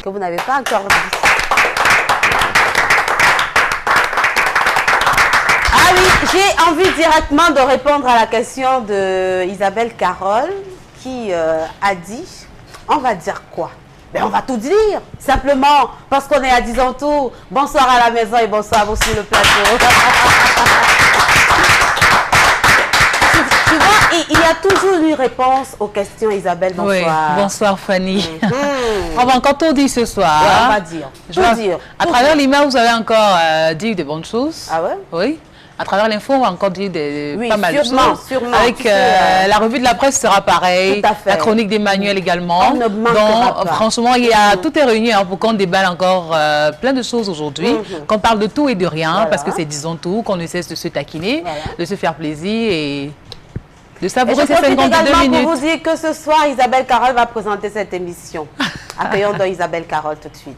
que vous n'avez pas encore dit. Ah oui, j'ai envie directement de répondre à la question de Isabelle Carole qui a dit, on va dire quoi? Ben, on va tout dire, simplement parce qu'on est à Disons Tout. Bonsoir à la maison et bonsoir à vous sur le plateau. Tu vois, il y a toujours une réponse aux questions, Isabelle. Bonsoir. Oui, bonsoir Fanny. On va encore tout dire ce soir. Ouais, on va dire. Tout dire. À travers l'image, vous avez encore dit de bonnes choses. Ah ouais? Oui. À travers l'info, on va encore dire pas mal de choses. Sûrement. Avec la revue de la presse sera pareil. Tout à fait. La chronique d'Emmanuel également. On ne manquera pas. Franchement, tout est réuni pour qu'on déballe encore plein de choses aujourd'hui. Qu'on parle de tout et de rien, parce que c'est Disons Tout, qu'on ne cesse de se taquiner, de se faire plaisir et de savourer ces 52 minutes. Pour vous dire que ce soir, Isabelle Carole va présenter cette émission. Accueillons donc Isabelle Carole tout de suite.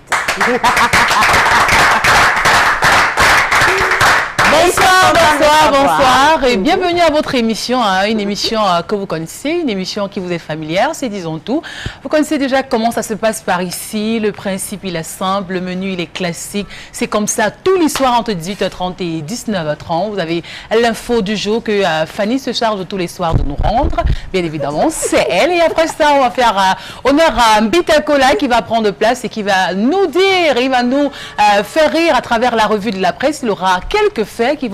Bonsoir et bienvenue à votre émission, une émission que vous connaissez, une émission qui vous est familière, c'est Disons Tout. Vous connaissez déjà comment ça se passe par ici, le principe il est simple, le menu il est classique, c'est comme ça tous les soirs entre 18h30 et 19h30. Vous avez l'info du jour que Fanny se charge tous les soirs de nous rendre, bien évidemment c'est elle. Et après ça on va faire honneur à Mbita Kola qui va prendre place et qui va nous dire, il va nous faire rire à travers la revue de la presse. Il aura quelques faits qui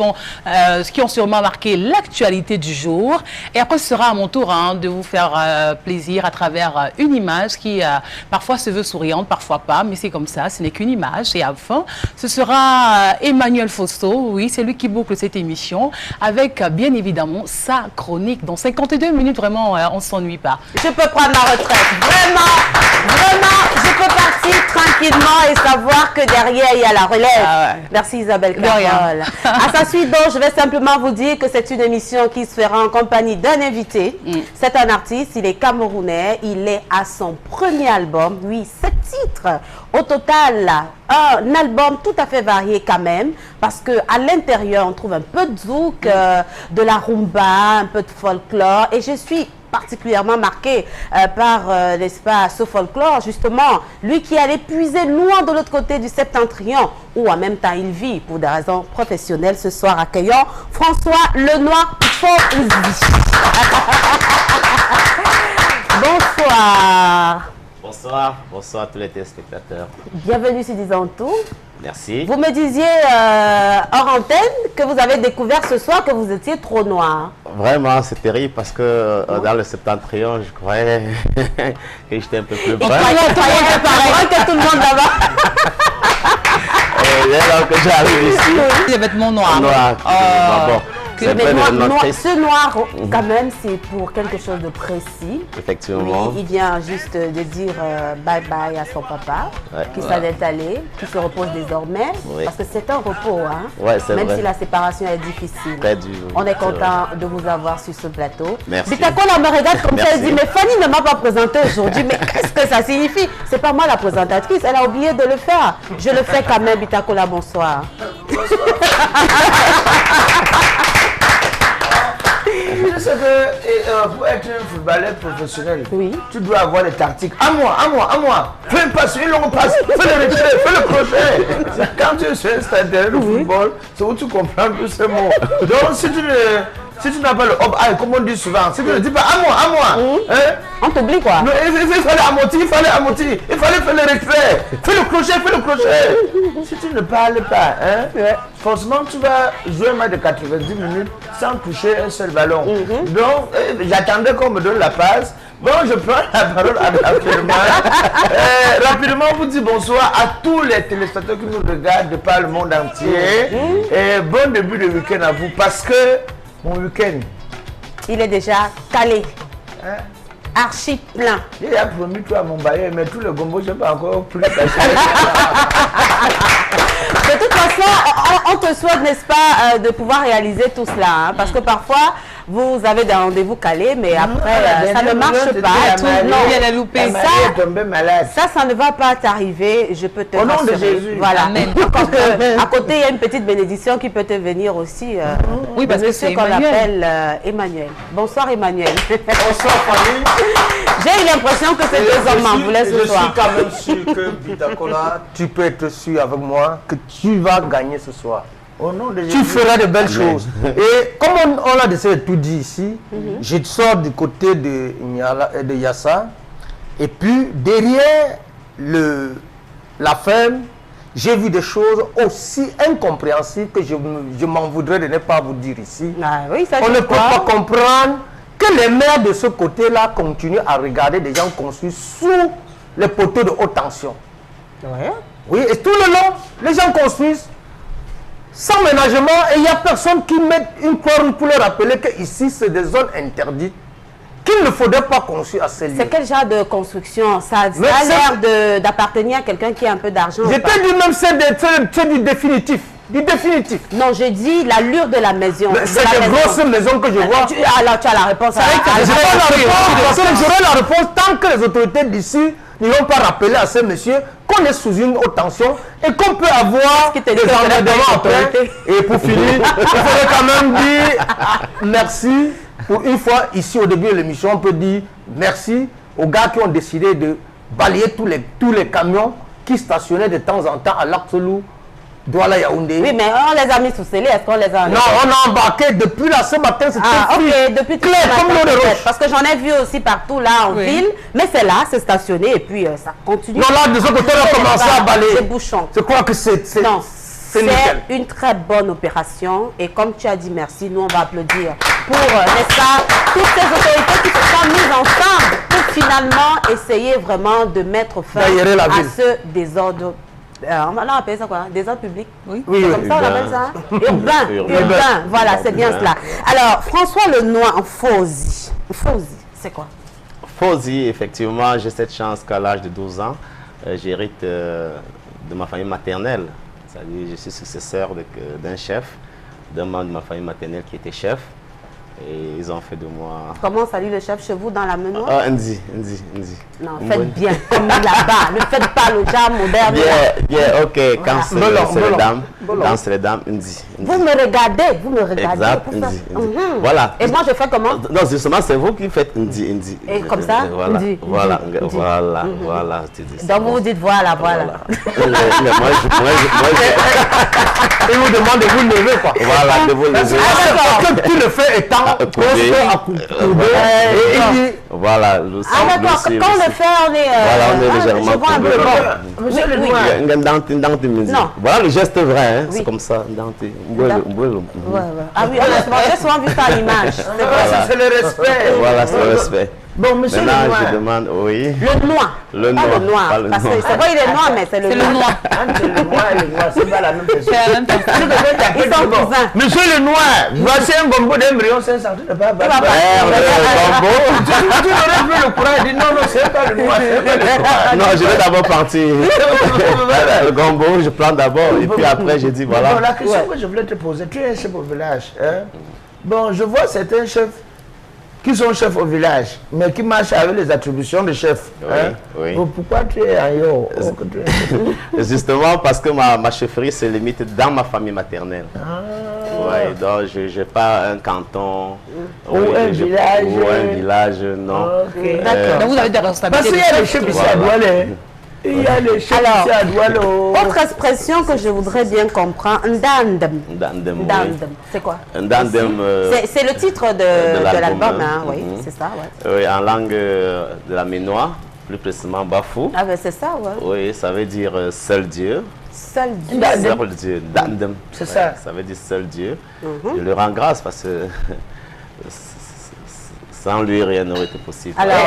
ont sûrement marqué l'actualité du jour. Et après, ce sera à mon tour de vous faire plaisir à travers une image qui parfois se veut souriante, parfois pas, mais c'est comme ça, ce n'est qu'une image. Et enfin, ce sera Emmanuel Fosso, oui, c'est lui qui boucle cette émission, avec bien évidemment sa chronique. Dans 52 minutes, vraiment, on ne s'ennuie pas. Je peux prendre ma retraite. Vraiment, je peux partir tranquillement et savoir que derrière, il y a la relève. Ah ouais. Merci Isabelle Carole. À sa suite, donc, je vais simplement vous dire que c'est une émission qui se fera en compagnie d'un invité. C'est un artiste, il est camerounais, il est à son premier album, oui, 7 titres. Au total, un album tout à fait varié quand même, parce qu'à l'intérieur, on trouve un peu de zouk, de la rumba, un peu de folklore, et je suis particulièrement marqué par, n'est-ce pas, ce folklore, justement, lui qui allait puiser loin de l'autre côté du septentrion, où en même temps il vit pour des raisons professionnelles. Ce soir, accueillons François Lenoir Fauzi. Bonsoir. Bonsoir à tous les téléspectateurs. Bienvenue sur Disons Tout. Merci. Vous me disiez hors antenne que vous avez découvert ce soir que vous étiez trop noir. Vraiment, c'est terrible parce que dans le septentrion, je croyais que j'étais un peu plus brun. Pareil que tout le monde là-bas. Et alors que j'arrive ici, les vêtements noirs. Bon. Ce noir, quand même, c'est pour quelque chose de précis. Effectivement. Oui, il vient juste de dire bye bye à son papa, qui s'en est allé, qui se repose désormais. Oui. Parce que c'est un repos, hein. Ouais, c'est vrai. Même si la séparation est difficile. Très dur. On est content de vous avoir sur ce plateau. Merci. Bitakola me regarde comme ça, elle dit, mais Fanny ne m'a pas présenté aujourd'hui. Mais qu'est-ce que ça signifie? C'est pas moi la présentatrice, elle a oublié de le faire. Je le fais quand même, Bitakola, bonsoir. Je sais que pour être un footballeur professionnel, tu dois avoir des tactiques. À moi. Fais une passe, une longue passe, fais le retrait, fais le crochet. Quand tu es sur un stade de football, c'est où tu comprends tous ces mots. Donc si tu n'as pas le hop, comme on dit souvent, si tu ne dis pas à moi, hein? On t'oublie quoi? Non, il fallait amortir, il fallait faire le retrait, fais le crochet. Si tu ne parles pas, forcément tu vas jouer un match de 90 minutes sans toucher un seul ballon. Donc, j'attendais qu'on me donne la passe. Bon, je prends la parole rapidement. Rapidement, vous dis bonsoir à tous les téléspectateurs qui nous regardent de par le monde entier. Et bon début de week-end à vous, parce que mon week-end, il est déjà calé. Archi plein. Il a promis toi à mon bailleur, mais tous les gombos, je n'ai pas encore plus. De toute façon, on te souhaite, n'est-ce pas, de pouvoir réaliser tout cela. Parce que parfois, vous avez des rendez-vous calés, mais après, ça ne marche pas. Il y a la loupée. Ça ne va pas t'arriver. Je peux te rassurer. Au nom de Jésus. Voilà. À côté, il y a une petite bénédiction qui peut te venir aussi. Oui, parce que c'est qu'on appelle Emmanuel. Bonsoir, Emmanuel. Bonsoir, famille. J'ai eu l'impression que ces deux hommes m'en voulaient ce soir. Je suis quand même sûr que Bitakola, tu peux être sûr avec moi que tu vas gagner ce soir. Au nom de tu feras de belles choses. Et comme on l'a déjà tout dit ici, je sors du côté de Yassa. Et puis derrière la ferme, j'ai vu des choses aussi incompréhensibles que je m'en voudrais de ne pas vous dire ici. Ah, oui, ça, on ne peut pas comprendre que les maires de ce côté-là continuent à regarder des gens construits sous les poteaux de haute tension. Ouais. Oui, et tout le long, les gens construisent sans ménagement et il n'y a personne qui met une croix pour leur rappeler que ici c'est des zones interdites, qu'il ne faudrait pas construire à ces lieux. C'est quel genre de construction? Ça a l'air d'appartenir à quelqu'un qui a un peu d'argent. Je t'ai dit même c'est du définitif. Du définitif. Non, j'ai dit l'allure de la maison. C'est des grosses maisons que je vois. Alors tu as la réponse. J'aurai la réponse tant que les autorités d'ici n'ont pas rappelé à ces messieurs qu'on est sous une haute tension et qu'on peut avoir des emmerdements après. Et pour finir, il faudrait quand même dire merci. Pour une fois, ici au début de l'émission, on peut dire merci aux gars qui ont décidé de balayer tous les camions qui stationnaient de temps en temps à l'Absolou. Douala Yaoundé. Oui, mais on les a mis sous scellé. Est-ce qu'on les a... Non, on a embarqué depuis là ce matin. C'était ok, depuis clair comme l'eau de roche. Parce que j'en ai vu aussi partout là en ville. Mais c'est là, c'est stationné et puis ça continue. Non, là, de ce côté, on a commencé à balayer. C'est bouchon. Je crois que c'est nickel. C'est une très bonne opération. Et comme tu as dit merci, nous on va applaudir pour, n'est-ce pas, toutes ces autorités qui se sont mises ensemble pour finalement essayer vraiment de mettre fin à ce désordre. On va appeler ça quoi? Désordre public? Oui. Comme ça on appelle ça? Urbain. Voilà, c'est bien cela. Alors, François Lenoir en Fauzi. Fauzi, c'est quoi? Fauzi, effectivement, j'ai cette chance qu'à l'âge de 12 ans, j'hérite de ma famille maternelle. C'est-à-dire, je suis successeur d'un chef, d'un membre de ma famille maternelle qui était chef. Et ils ont fait de moi... Comment salue le chef chez vous dans la Menoir? Ndi. Non, faites bien, comme là-bas. Ne faites pas le jam moderne. Bien, ok. Quand c'est les dames, Ndi. Vous me regardez. Exact, Ndi. Voilà. Et moi, je fais comment? Non, justement, c'est vous qui faites Ndi. Et comme ça? Voilà. Donc, vous vous dites voilà. Et vous demandez de vous lever, quoi. Voilà, de vous lever. Parce que tu le fais étant voilà. D'accord, quand on le fait, on est... Voilà, on est légèrement... Je vois un peu Monsieur Lenoir. Non. Voilà le geste vrai, c'est comme ça. Ah oui, j'ai souvent vu ça à l'image. C'est le respect. Voilà, c'est le respect. Bon, monsieur Lenoir. Maintenant, je demande, oui. Le noir. Le noir. Parce que c'est vrai, il est noir, mais c'est le noir. Entre le noir et le noir, c'est pas la même personne. C'est la même personne. Ils sont cousins. Monsieur le noir, voici un gombo d'1,5 million. Tu n'aurais plus le courage de dire non, c'est pas le noir. Non, je vais d'abord partir. Le gombo, je plante d'abord et puis après, je dis voilà. Bon, la question que je voulais te poser, tu es un chef au village. Bon, je vois certains chefs qui sont chefs au village, mais qui marchent avec les attributions de chef. Oui. Donc, pourquoi tu es ailleurs? Justement parce que ma chefferie se limite dans ma famille maternelle. Oui, donc je n'ai pas un canton ou un village. Ou un village, non. D'accord. Donc vous avez des responsabilités. Parce qu'il y a les chefs ici à Douala. Il y a les chefs ici à Douala. Autre expression que je voudrais bien comprendre, Ndandem. C'est quoi? Ndandem. C'est le titre de l'album, hein, oui, c'est ça, ouais. Oui, en langue de la Menoir, plus précisément Bafou. Ah ben c'est ça, ouais. Oui, ça veut dire seul Dieu. Seul Dieu. Seul Dieu. Dandem. C'est ça. Ça veut dire seul Dieu. Je le rends grâce parce que sans lui, rien n'aurait été possible. Alors,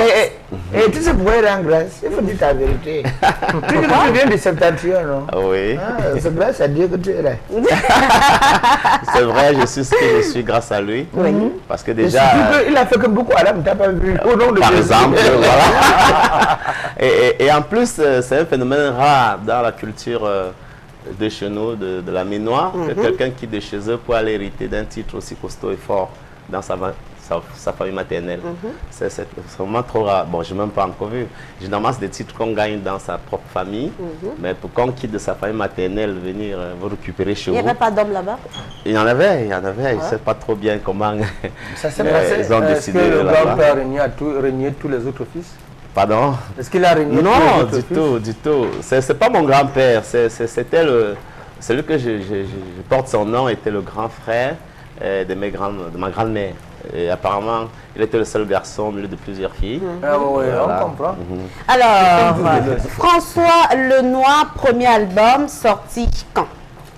et tu sais pourquoi il rend grâce? Il faut dire ta vérité. Tu viens de Septentrion, non? Oui. C'est grâce à Dieu que tu es là. C'est vrai, je suis ce que je suis grâce à lui. Oui. Parce que déjà... Il a fait que beaucoup à l'âme, tu n'as pas vu. Au nom de par Jésus. exemple, voilà. Et en plus, c'est un phénomène rare dans la culture de chez nous, de la Menoir, que quelqu'un qui de chez eux peut aller hériter d'un titre aussi costaud et fort dans sa sa famille maternelle. C'est vraiment trop rare. Bon, je n'ai même pas encore vu. Généralement, c'est des titres qu'on gagne dans sa propre famille, mais pour qu'on quitte de sa famille maternelle, venir vous récupérer chez vous. Il n'y avait pas d'homme là-bas? Il y en avait. Je ne sais pas trop bien comment ça s'est passé. Ils ont décidé est-ce que le grand-père régnait tous les autres fils? Pardon? Est-ce qu'il a régné? Non, du tout. C'est pas mon grand-père. C'était celui que je porte son nom était le grand frère de ma grand-mère. Et apparemment, il était le seul garçon au milieu de plusieurs filles. Ah oui, on comprend. Alors, François Lenoir, premier album sorti quand?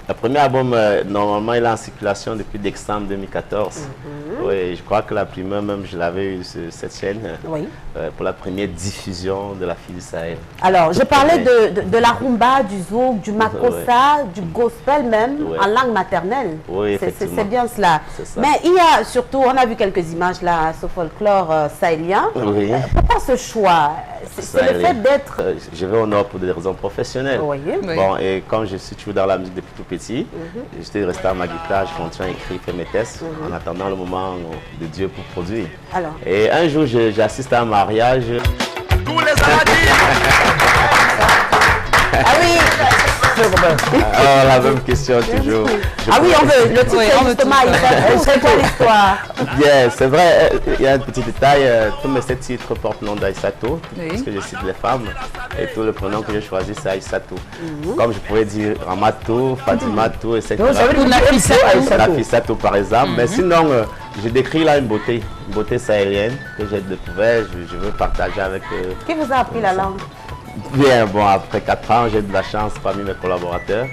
Le premier album, normalement, il est en circulation depuis décembre 2014. Oui, je crois que la première, même, je l'avais eu sur cette chaîne pour la première diffusion de La Fille du Sahel. Alors, je parlais de la rumba, du zouk, du makossa, du gospel même, en langue maternelle. Oui, c'est bien cela. Mais il y a surtout, on a vu quelques images là, ce folklore sahélien. Oui. Pourquoi ce choix? C'est le fait d'être... Je vais au Nord pour des raisons professionnelles. Bon, et comme je suis toujours dans la musique depuis tout petit, j'étais resté à ma guitare, je continue à écrire, faire mes tests, en attendant le moment de Dieu pour produire. Alors. Et un jour, j'assiste à un mariage. Tous les amadis. Ah oui. Oh, la même question toujours. Ah oui, on veut. Le titre, justement, c'est quoi l'histoire? Bien, c'est vrai, il y a un petit détail. Tous mes 7 titres portent le nom d'Aïssatou, parce que je cite les femmes. Et tout le prénom que j'ai choisi, c'est Aïssatou. Comme je pourrais dire Ramatou, Fatimatou, etc. Nafissatou, par exemple. Mais sinon, je décris là une beauté sahélienne que j'ai découverte. Je veux partager avec... Qui vous a appris la langue? Bien, bon, après 4 ans, j'ai de la chance parmi mes collaborateurs.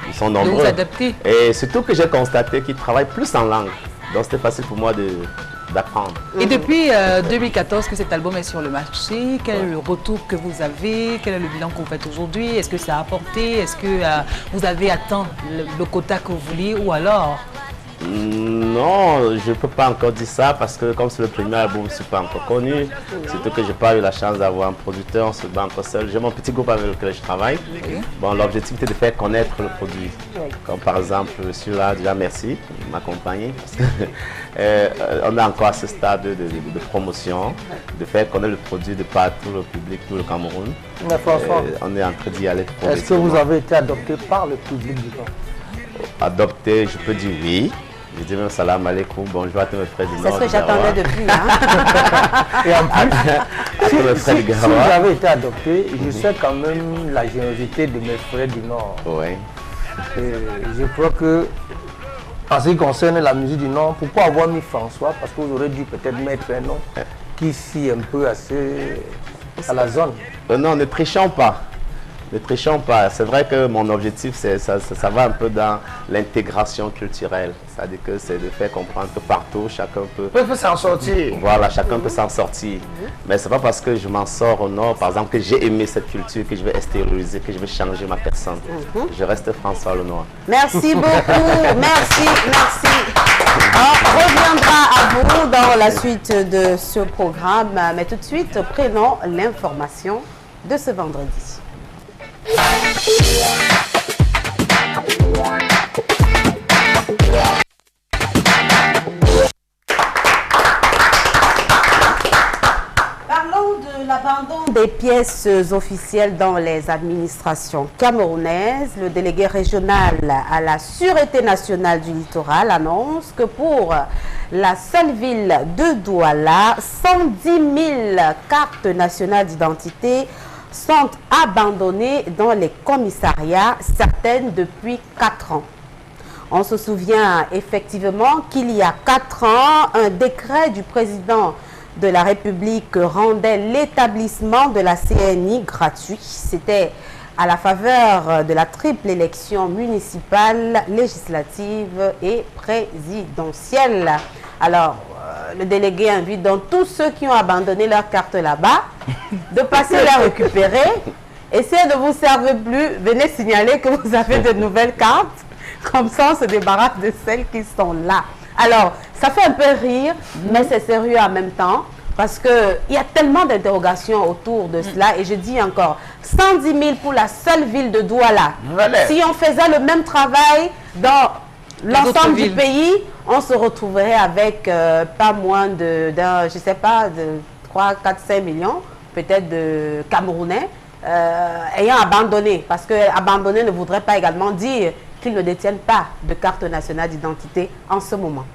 Ils sont nombreux. De vous adapter. Et surtout que j'ai constaté qu'ils travaillent plus en langue. Donc c'était facile pour moi d'apprendre. Et depuis 2014 que cet album est sur le marché, quel est le retour que vous avez? Quel est le bilan que vous faites aujourd'hui? Est-ce que ça a apporté? Est-ce que vous avez atteint le quota que vous vouliez ou alors? Non, je ne peux pas encore dire ça parce que comme c'est le premier album, je ne suis pas encore connu. Surtout que je n'ai pas eu la chance d'avoir un producteur, on se bat encore seul. J'ai mon petit groupe avec lequel je travaille. Bon, l'objectif était de faire connaître le produit. Comme par exemple, celui-là, déjà merci de m'accompagner. On est encore à ce stade de promotion, de faire connaître le produit de partout le public, tout le Cameroun. On est en train d'y aller. Est-ce que vous avez été adopté par le public du Nord? Adopté, je peux dire oui. Je dis même salam alaikum, bonjour à tous mes frères du Nord. C'est ce que j'attendais depuis. Et en plus, si vous avez été adopté, je sais quand même la générosité de mes frères du Nord. Oui. Je crois que, en ce qui concerne la musique du Nord, pourquoi avoir mis François? Parce que vous aurez dû peut-être mettre un nom qui fie un peu à la zone. Non, ne trichons pas. Ne trichons pas. C'est vrai que mon objectif, ça va un peu dans l'intégration culturelle. C'est-à-dire que c'est de faire comprendre que partout, chacun peut s'en sortir. Voilà, chacun peut s'en sortir. Mais c'est pas parce que je m'en sors au Nord, par exemple, que j'ai aimé cette culture, que je vais extérioriser, que je vais changer ma personne. Je reste François Lenoir. Merci beaucoup. Merci. On reviendra à vous dans la suite de ce programme. Mais tout de suite, prenons l'information de ce vendredi. Parlons de l'abandon des pièces officielles dans les administrations camerounaises. Le délégué régional à la Sûreté nationale du littoral annonce que pour la seule ville de Douala, 110 000 cartes nationales d'identité sont abandonnées dans les commissariats, certaines depuis 4 ans. On se souvient effectivement qu'il y a 4 ans, un décret du président de la République rendait l'établissement de la CNI gratuit. C'était à la faveur de la triple élection municipale, législative et présidentielle. Alors, le délégué invite donc tous ceux qui ont abandonné leur carte là-bas de passer la récupérer. Essayez de vous servir plus. Venez signaler que vous avez de nouvelles cartes. Comme ça, on se débarrasse de celles qui sont là. Alors, ça fait un peu rire, mais c'est sérieux en même temps. Parce qu'il y a tellement d'interrogations autour de cela. Et je dis encore, 110 000 pour la seule ville de Douala. Si on faisait le même travail dans l'ensemble du pays, on se retrouverait avec pas moins je sais pas, de 3, 4, 5 millions, peut-être de Camerounais, ayant abandonné. Parce que abandonner ne voudrait pas également dire qu'ils ne détiennent pas de carte nationale d'identité en ce moment.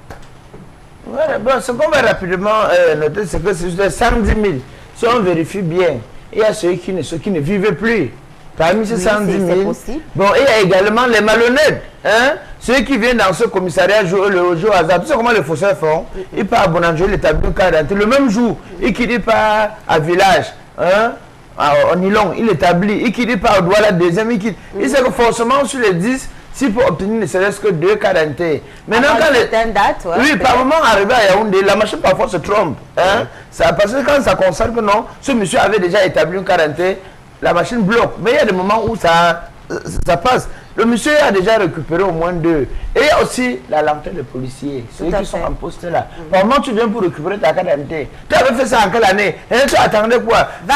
Ouais, bon, ce qu'on va rapidement noter, c'est que c'est 110 000. Si on vérifie bien, il y a ceux qui ne vivent plus. Parmi ces 110 000, bon, il y a également les malhonnêtes. Hein? Ceux qui viennent dans ce commissariat jouer au hasard. Tu sais comment les faussaires font? Ils partent à Bonanjo, ils établissent une carte d'identité. Le même jour, ils quittent pas à village. Hein? En Nilon, il établit. Ils quittent pas au doigt la deuxième. Il sait que forcément, sur les 10, si pour obtenir ne serait-ce que 2 cartes d'identité. Maintenant, quand date, ouais, oui, par moment, arrivé à Yaoundé, la machine parfois se trompe. Hein? Ça, parce que quand ça concerne que non, ce monsieur avait déjà établi une carte d'identité, la machine bloque. Mais il y a des moments où ça passe. Le monsieur a déjà récupéré au moins 2. Et il y a aussi la lenteur des policiers, ceux qui sont en poste là. Comment tu viens pour récupérer ta carte d'identité? Tu avais fait ça en quelle année? Et tu attendais quoi? Va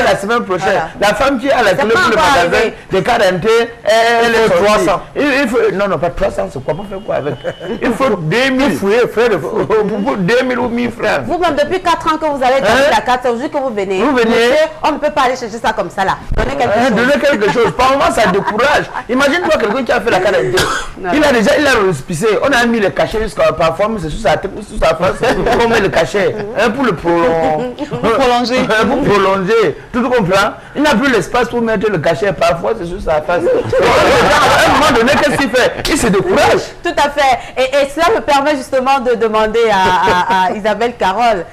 la semaine prochaine. Voilà. La femme qui a la clé pour le magasin de carte d'identité, elle est 300. Il faut, non, pas 300, c'est quoi? Pour faire quoi avec? Il faut 2000 fouiller, frère, 2000 ou 1000 francs. Vous-même, depuis 4 ans que vous avez établi la carte, c'est aujourd'hui que vous venez. Vous venez. Monsieur, on ne peut pas aller chercher ça comme ça là. Donnez quelque chose. Donnez quelque chose. Par moment, ça décourage. Imagine-toi quelqu'un qui a fait la carte d'identité. Il a récépissé. On a mis le cachet jusqu'à parfois, mais c'est sous sa tête, sous sa face. On met le cachet pour le prolonger. Pour prolonger. Tu comprends? Il n'a plus l'espace pour mettre le cachet. Parfois, c'est sous sa face. À un moment donné, qu'est-ce qu'il fait? Il se décourage. Tout à fait. Et cela me permet justement de demander à Isabelle Carole.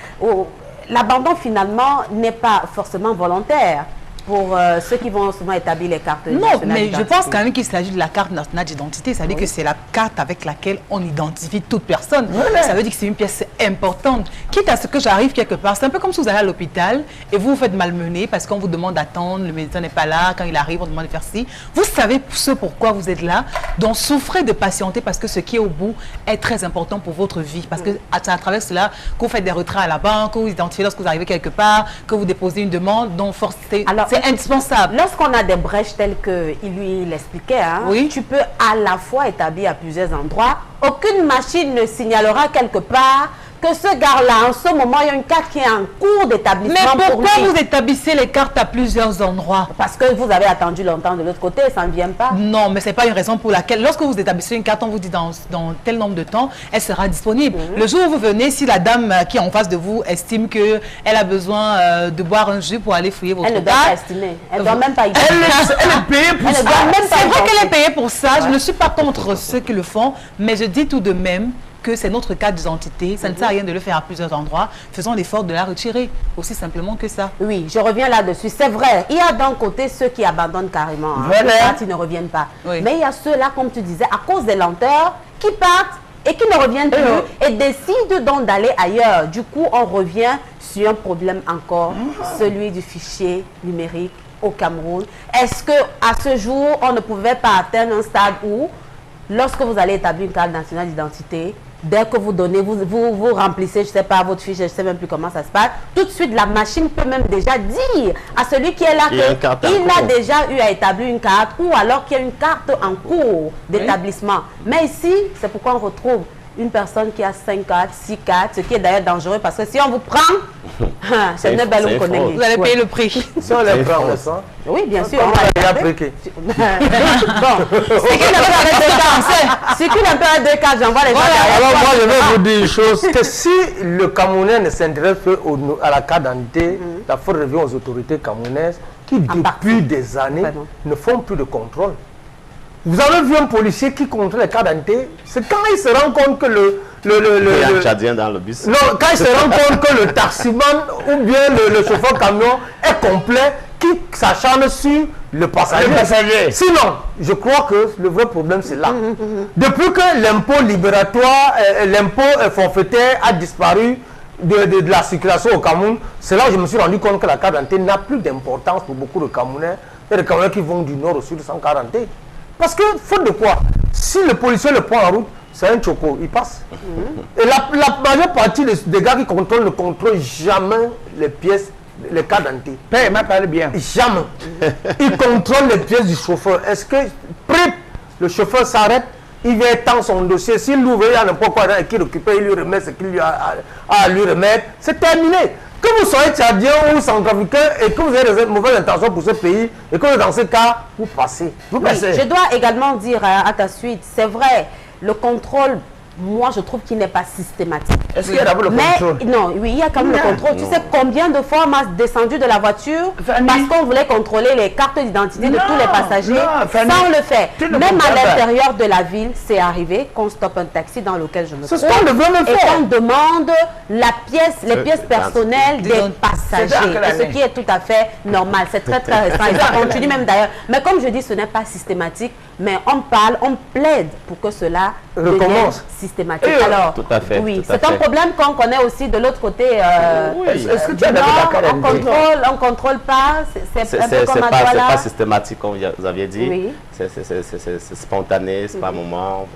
L'abandon, finalement, n'est pas forcément volontaire pour ceux qui vont souvent établir les cartes nationales d'identité. Non, mais je pense quand même qu'il s'agit de la carte nationale d'identité. Ça veut dire que c'est la carte avec laquelle on identifie toute personne. Voilà. Ça veut dire que c'est une pièce importante. Quitte à ce que j'arrive quelque part, c'est un peu comme si vous allez à l'hôpital et vous vous faites malmener parce qu'on vous demande d'attendre, le médecin n'est pas là, quand il arrive, on demande de faire ci. Vous savez ce pourquoi vous êtes là, donc souffrez de patienter parce que ce qui est au bout est très important pour votre vie. Parce que c'est à travers cela que vous faites des retraits à la banque, que vous identifiez lorsque vous arrivez quelque part, que vous déposez une demande, donc c'est indispensable. Lorsqu'on a des brèches telles qu'il lui l'expliquait, hein, tu peux à la fois établir à plusieurs endroits. Aucune machine ne signalera quelque part que ce gars-là, en ce moment, il y a une carte qui est en cours d'établissement. Mais pourquoi vous établissez les cartes à plusieurs endroits? Parce que vous avez attendu longtemps de l'autre côté, ça ne vient pas. Non, mais ce n'est pas une raison pour laquelle, lorsque vous établissez une carte, on vous dit dans tel nombre de temps, elle sera disponible. Le jour où vous venez, si la dame qui est en face de vous estime qu'elle a besoin de boire un jus pour aller fouiller votre carte... Elle ne doit pas estimer. Elle ne doit même pas y Elle est payée pour ça. C'est vrai qu'elle est payée pour ça. Je ne suis pas contre ceux qui le font, mais je dis tout de même que c'est notre carte d'identité, ça ne sert à rien de le faire à plusieurs endroits, faisons l'effort de la retirer, aussi simplement que ça. Oui, je reviens là-dessus, c'est vrai, il y a d'un côté ceux qui abandonnent carrément, ils ne reviennent pas, mais il y a ceux-là, comme tu disais, à cause des lenteurs, qui partent et qui ne reviennent plus et décident donc d'aller ailleurs. Du coup, on revient sur un problème encore, celui du fichier numérique au Cameroun. Est-ce qu'à ce jour, on ne pouvait pas atteindre un stade où, lorsque vous allez établir une carte nationale d'identité, dès que vous donnez, vous remplissez, je ne sais pas, votre fiche, je ne sais même plus comment ça se passe, tout de suite, la machine peut même déjà dire à celui qui est là qu'il a déjà eu à établir une carte ou alors qu'il y a une carte en cours d'établissement. Mais ici, c'est pourquoi on retrouve une personne qui a 5 cartes, 6 cartes, ce qui est d'ailleurs dangereux parce que si on vous prend, c'est une belle vous allez payer le prix. Si on les prend, on sent. Oui, bien sûr. On va les appliquer. Bon, c'est qu'une période de cartes, j'envoie les gens. Alors moi, je vais vous dire une chose, que si le Camerounais ne s'intéresse à la carte d'identité, la faute revient aux autorités camerounaises qui, depuis des années, ne font plus de contrôle. Vous avez vu un policier qui contrôle les cartes d'identité, c'est quand il se rend compte que le Tchadien dans le bus. Non, quand il se rend compte que le taximan ou bien le chauffeur camion est complet, qui s'acharne sur le passager. Sinon, je crois que le vrai problème c'est là. Depuis que l'impôt libératoire, l'impôt forfaitaire a disparu de la circulation au Cameroun, c'est là où je me suis rendu compte que la carte d'identité n'a plus d'importance pour beaucoup de Camerounais. Il y a des Camerounais qui vont du nord au sud sans carte d'identité. Parce que, faute de quoi? Si le policier le prend en route, c'est un choco, il passe. Et la majeure partie des gars qui contrôlent ne contrôlent jamais les pièces, les cartes d'identité. Paye, m'a parlé bien. Jamais. Ils contrôlent les pièces du chauffeur. Est-ce que, le chauffeur s'arrête, il vient tendre son dossier, s'il l'ouvre, il y a n'importe quoi et qu'il récupère, il lui remet ce qu'il lui a à lui remettre, c'est terminé. Que vous soyez tchadien ou centrafricain et que vous avez des mauvaises intentions pour ce pays et que dans ce cas, vous passez. Vous passez. Je dois également dire à ta suite, c'est vrai, le contrôle, moi je trouve qu'il n'est pas systématique. Est-ce qu'il y a d'abord le contrôle? Non, oui, il y a quand même le contrôle. Tu sais combien de fois on m'a descendu de la voiture parce qu'on voulait contrôler les cartes d'identité de tous les passagers. Ça, on le fait. Même à l'intérieur de la ville, c'est arrivé qu'on stoppe un taxi dans lequel je me trouve et qu'on demande les pièces personnelles des passagers. Et ce qui est tout à fait normal. C'est très très récent. Et ça continue même d'ailleurs. Mais comme je dis, ce n'est pas systématique. Mais on parle, on plaide pour que cela recommence systématique. Alors, tout à fait, oui, c'est un problème qu'on connaît aussi de l'autre côté. Est-ce que tu as la carte d'identité? On ne contrôle pas. C'est un peu comme à c'est Douala. pas systématique, comme vous aviez dit. Oui. C'est spontané, c'est pas un moment.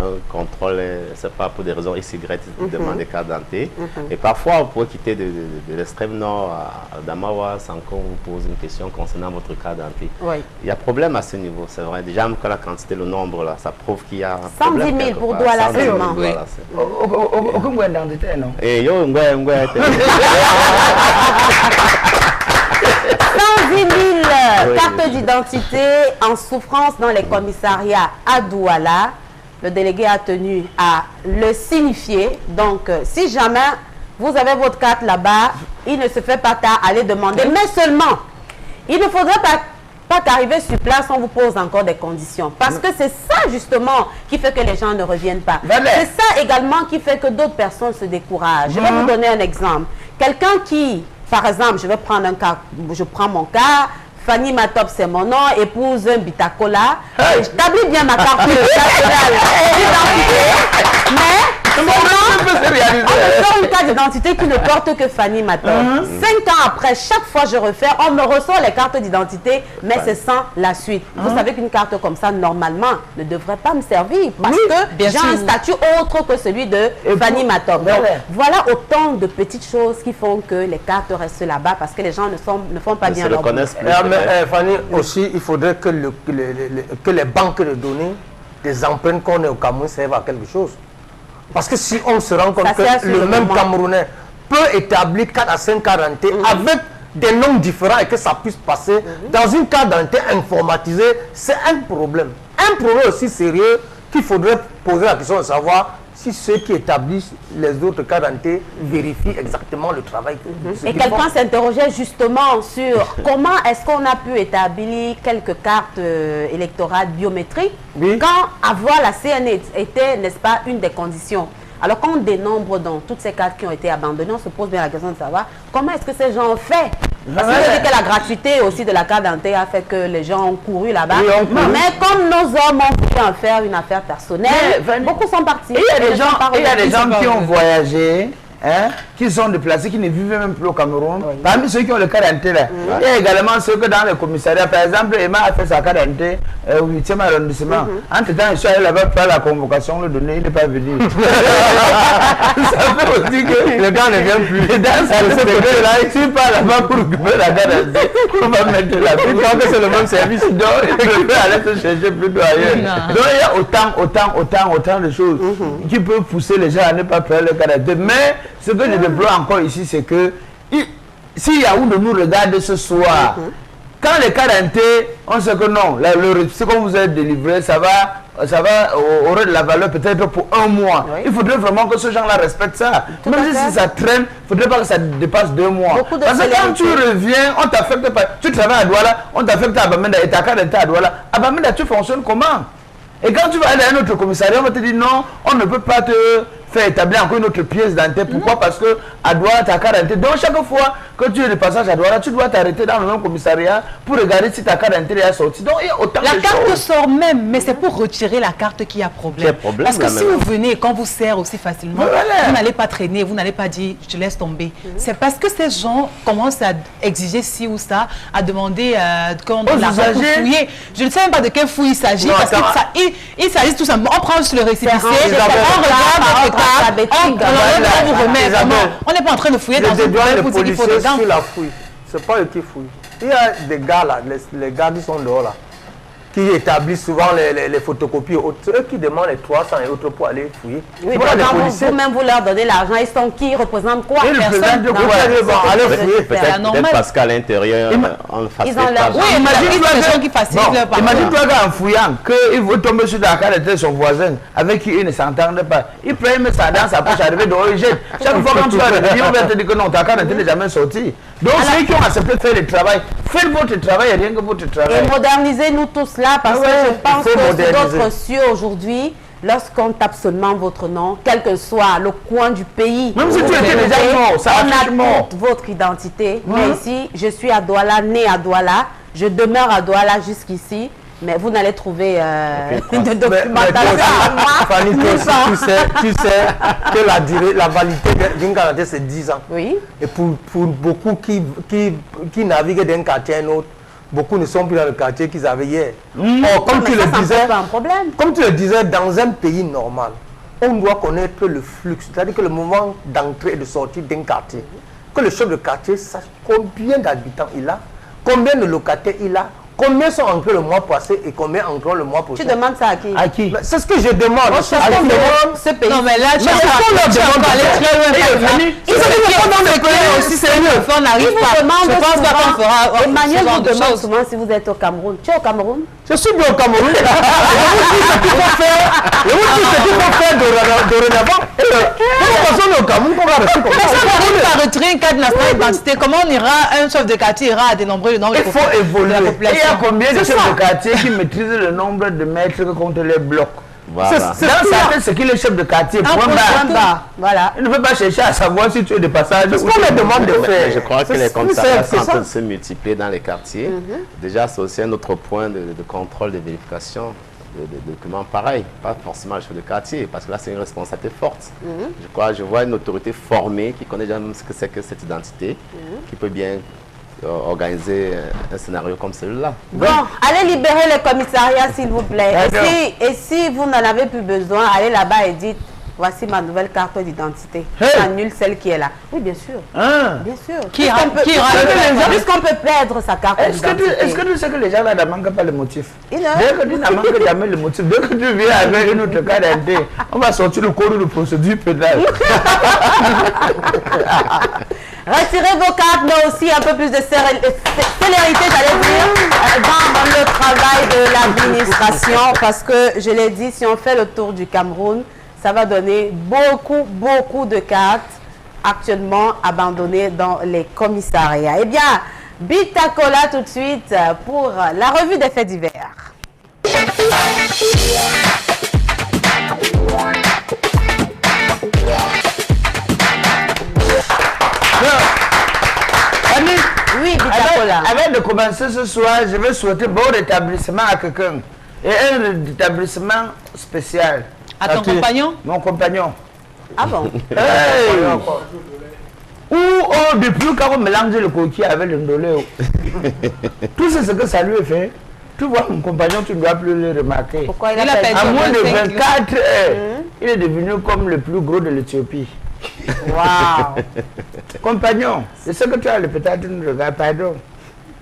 Un contrôle, c'est pas pour des raisons XY, ils demandent des cartes d'identité. Et parfois, on peut quitter de l'extrême nord à Damawa sans qu'on vous pose une question concernant votre carte d'identité. Oui. Il y a problème à ce niveau, c'est vrai. Déjà, même que la quantité, le nombre, là, ça prouve qu'il y a 110 000 pour Douala seulement. Aucun moyen d'identité, non? Et yo, 110 000 cartes d'identité en souffrance dans les commissariats à Douala. Le délégué a tenu à le signifier. Donc, si jamais vous avez votre carte là-bas, il ne se fait pas tard à aller demander. Mais seulement, il ne faudrait pas qu'arriver sur place, on vous pose encore des conditions. Parce que c'est ça justement qui fait que les gens ne reviennent pas. C'est ça également qui fait que d'autres personnes se découragent. Je vais vous donner un exemple. Quelqu'un qui, par exemple, je vais prendre un cas, je prends mon cas, Fanny Matop, c'est mon nom, épouse un Bitacola. J'établis bien ma carte nationale d'identité, mais on me sort une carte d'identité qui ne porte que Fanny Matop. 5 ans après, chaque fois je refais, on me ressort les cartes d'identité, mais c'est sans la suite. Vous savez qu'une carte comme ça, normalement, ne devrait pas me servir parce que j'ai un statut autre que celui de Fanny Matop. Donc, voilà autant de petites choses qui font que les cartes restent là-bas parce que les gens ne font pas bien leur boulot. Fanny, aussi, il faudrait que les banques de données, des empreintes qu'on a au Cameroun servent à quelque chose. Parce que si on se rend compte que le même Camerounais peut établir 4 à 5 cartes d'identité avec des noms différents et que ça puisse passer dans une carte d'identité informatisée, c'est un problème. Un problème aussi sérieux qu'il faudrait poser la question de savoir si ceux qui établissent les autres cartes d'identité vérifient exactement le travail. Et quelqu'un s'interrogeait justement sur comment est-ce qu'on a pu établir quelques cartes électorales biométriques quand avoir la CNE était, n'est-ce pas, une des conditions. Alors quand on dénombre dans toutes ces cartes qui ont été abandonnées, on se pose bien la question de savoir comment est-ce que ces gens ont fait. Parce que la gratuité aussi de la carte d'identité a fait que les gens ont couru là-bas. Mais comme nos hommes ont pu en faire une affaire personnelle, beaucoup sont partis. Il y a des gens qui ont voyagé, qui sont déplacés, qui ne vivent même plus au Cameroun. Parmi ceux qui ont le carte d'identité là, il y a également ceux que dans les commissariats, par exemple, Emma a fait sa carte d'identité au 8e arrondissement. Entre-temps, je suis allé là-bas faire la convocation, le donner, il n'est pas venu. Ça fait aussi que le gars ne vient plus. Et dans ce côté-là, tu pars là-bas pour récupérer la carte d'identité, on va mettre la vie, tant que c'est le même service, donc il peut aller se chercher plutôt ailleurs. Donc il y a autant de choses qui peuvent pousser les gens à ne pas faire le carte d'identité. Mais ce que je déplore encore ici, c'est que si Yahoo nous regarde ce soir, quand les cartes d'identité, on sait que non, ce qu'on vous a délivré, ça aurait de la valeur peut-être pour 1 mois. Il faudrait vraiment que ce gens-là respectent ça. Même si ça traîne, il ne faudrait pas que ça dépasse 2 mois. Parce que quand tu reviens, on t'affecte pas. Tu travailles à Douala, on t'affecte à Bamenda et ta carte d'identité à Douala. À Bamenda, tu fonctionnes comment? Et quand tu vas aller à un autre commissariat, on va te dire non, on ne peut pas te faire établir encore une autre pièce d'identité. Pourquoi? Parce que à Douala, ta carte d'identité. Donc chaque fois que tu es de passage à Douala, tu dois t'arrêter dans le même commissariat pour regarder si ta carte d'identité est sortie. Donc il y a autant de choses. La carte sort même, mais c'est pour retirer la carte qui a problème. Parce que si vous venez et qu'on vous sert aussi facilement, vous n'allez pas traîner, vous n'allez pas dire je te laisse tomber. C'est parce que ces gens commencent à exiger ci ou ça, à demander qu'on donne l'argent pour fouiller. Je ne sais même pas de quelle fouille il s'agit, parce qu'il s'agit tout simplement, on prend sur le récépissé, on regarde votre carte, on vous remet. On n'est pas en train de fouiller dans une boîte pour dire qu'il faut dedans. Sur la fouille, c'est pas eux qui fouillent. Il y a des gars là, les gars qui sont dehors là, qui établissent souvent les photocopies et autres. Eux qui demandent les 300 et autres pour aller fouiller. Oui, mais quand vous-même vous leur donnez l'argent, ils sont qui? Ils représentent quoi? Ils représentent de quoi? Allez fouiller. Peut-être parce qu'à l'intérieur, on facilite pas. Oui, imagine-toi qui facilite leur parcours. Imagine-toi qu'en fouillant, qu'il veut tomber sur la carte de son voisin avec qui il ne s'entendait pas. Il prend ça dans sa poche, arrivé dehors, il jette. Chaque fois quand tu vas revenir, on va te dire que non, ta carte n'est jamais sortie. Donc ceux qui ont accepté de faire le travail, faites votre travail et rien que votre travail. Et modernisez-nous tous là, parce que je pense que sur d'autres cieux aujourd'hui, lorsqu'on tape seulement votre nom, quel que soit le coin du pays, même si tu étais déjà mort, ça on a toute votre identité. Mais ici, je suis à Douala, né à Douala, je demeure à Douala jusqu'ici. Mais vous n'allez trouver de documentation à moi. Fanny, tu sais que la validité d'une quarantaine, c'est 10 ans. Oui. Et pour beaucoup qui naviguent d'un quartier à un autre, beaucoup ne sont plus dans le quartier qu'ils avaient hier. Or, comme tu le disais, pas un problème. comme tu le disais, dans un pays normal, on doit connaître le flux, c'est-à-dire que le moment d'entrée et de sortie d'un quartier, que le chef de quartier sache combien d'habitants il a, combien de locataires il a, combien sont entrés le mois passé et combien entreront le mois prochain. Tu demandes ça à qui? À qui? C'est ce que je demande. Ce pays. Non, mais là, tu leur demande aller très loin. Ils sont dans le pays aussi, c'est mieux. On n'arrive pas. Je pense pas qu'on fera. Emmanuel vous demande souvent si vous êtes au Cameroun. Tu es au Cameroun? Je suis bien au Cameroun. Je vous dis ce qu'il faut faire dorénavant. Personne au Cameroun qu'on va rester comme ça. Mais si on n'arrive pas à retirer un cadre national d'identité, comment on ira, un chef de quartier ira à dénombrer le nombre de Il faut évoluer. Il y a combien de chefs de quartier qui maîtrisent le nombre de mètres contre les blocs? Voilà. Dans sa tête, c'est qu'il est chef de quartier. Point barre. Voilà. Il ne veut pas chercher à savoir si tu es de passage. C'est ce qu'on me demande de faire. Je crois que les commissariats sont en train de se multiplier dans les quartiers. Déjà, c'est aussi un autre point de contrôle, de vérification de documents pareils. Pas forcément le chef de quartier, parce que là, c'est une responsabilité forte. Je vois une autorité formée qui connaît déjà même ce que c'est que cette identité, qui peut bien organiser un scénario comme celui-là. Bon, allez libérer les commissariats s'il vous plaît. Et si vous n'en avez plus besoin, allez là-bas et dites, voici ma nouvelle carte d'identité. J'annule celle qui est là. Oui, bien sûr. Bien sûr. Puisqu'on peut perdre sa carte d'identité. Est-ce que tu sais que les gens là ne manquent pas le motif? Dès que tu n'as manqué jamais le motif, dès que tu viens avec une autre carte d'identité, on va sortir le code de procédure pénale. Retirez vos cartes, mais aussi un peu plus de célérité, j'allais dire, dans le travail de l'administration, parce que, je l'ai dit, si on fait le tour du Cameroun, ça va donner beaucoup de cartes actuellement abandonnées dans les commissariats. Eh bien, Bitacola tout de suite pour la revue des faits divers. Oui, Bitacola. Avant de commencer ce soir, je vais souhaiter bon rétablissement à quelqu'un. Et un rétablissement spécial. À ton compagnon? Mon compagnon. Ah bon? Depuis quand on mélange le coquille avec le ndolé. Tout ce que ça lui fait. Tu vois, mon compagnon, tu ne dois plus le remarquer. Pourquoi il a perdu? À moins de 24 heures, il est devenu comme le plus gros de l'Éthiopie. Waouh! Compagnon, c'est ce que tu as, peut-être tu nous regardes, pardon.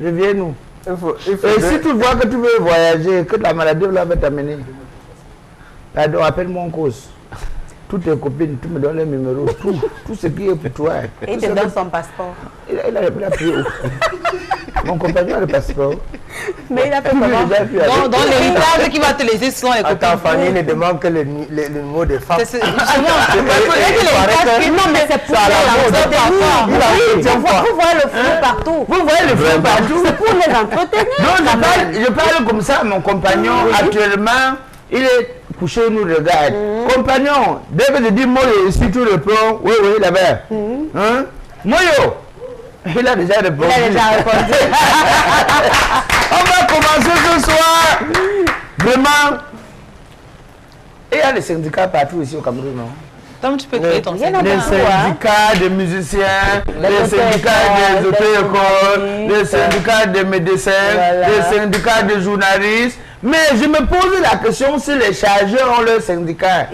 Reviens-nous. Et si tu vois que tu veux voyager, que la maladie va t'amener, pardon, appelle-moi en cause. Toutes tes copines, tu me donnes les numéros, tout ce qui est pour toi. Et il te donne son passeport. Il a pris où? Mon compagnon a le passeport. Mais il a fait comment? Dans l'héritage qui va te laisser ce sont les copines. Attends, Fanny ne demande que le numéro des femmes. Non, mais c'est pour vous voyez le flou partout. Vous voyez le flou partout? C'est pour les entretenir. Non, je parle comme ça. Mon compagnon, actuellement, il est couché, il nous regarde. Compagnon, dès que je dis Moyo, si tu réponds, oui, là-bas. Hein? Moyo! Il a déjà répondu. On va commencer ce soir. Vraiment. Et il y a des syndicats partout ici au Cameroun, non? Donc tu peux créer ton syndicat. Les syndicats des musiciens, les syndicats des auto-écoles, les syndicats des médecins, les syndicats des journalistes. Mais je me pose la question si les chargeurs ont leur syndicat.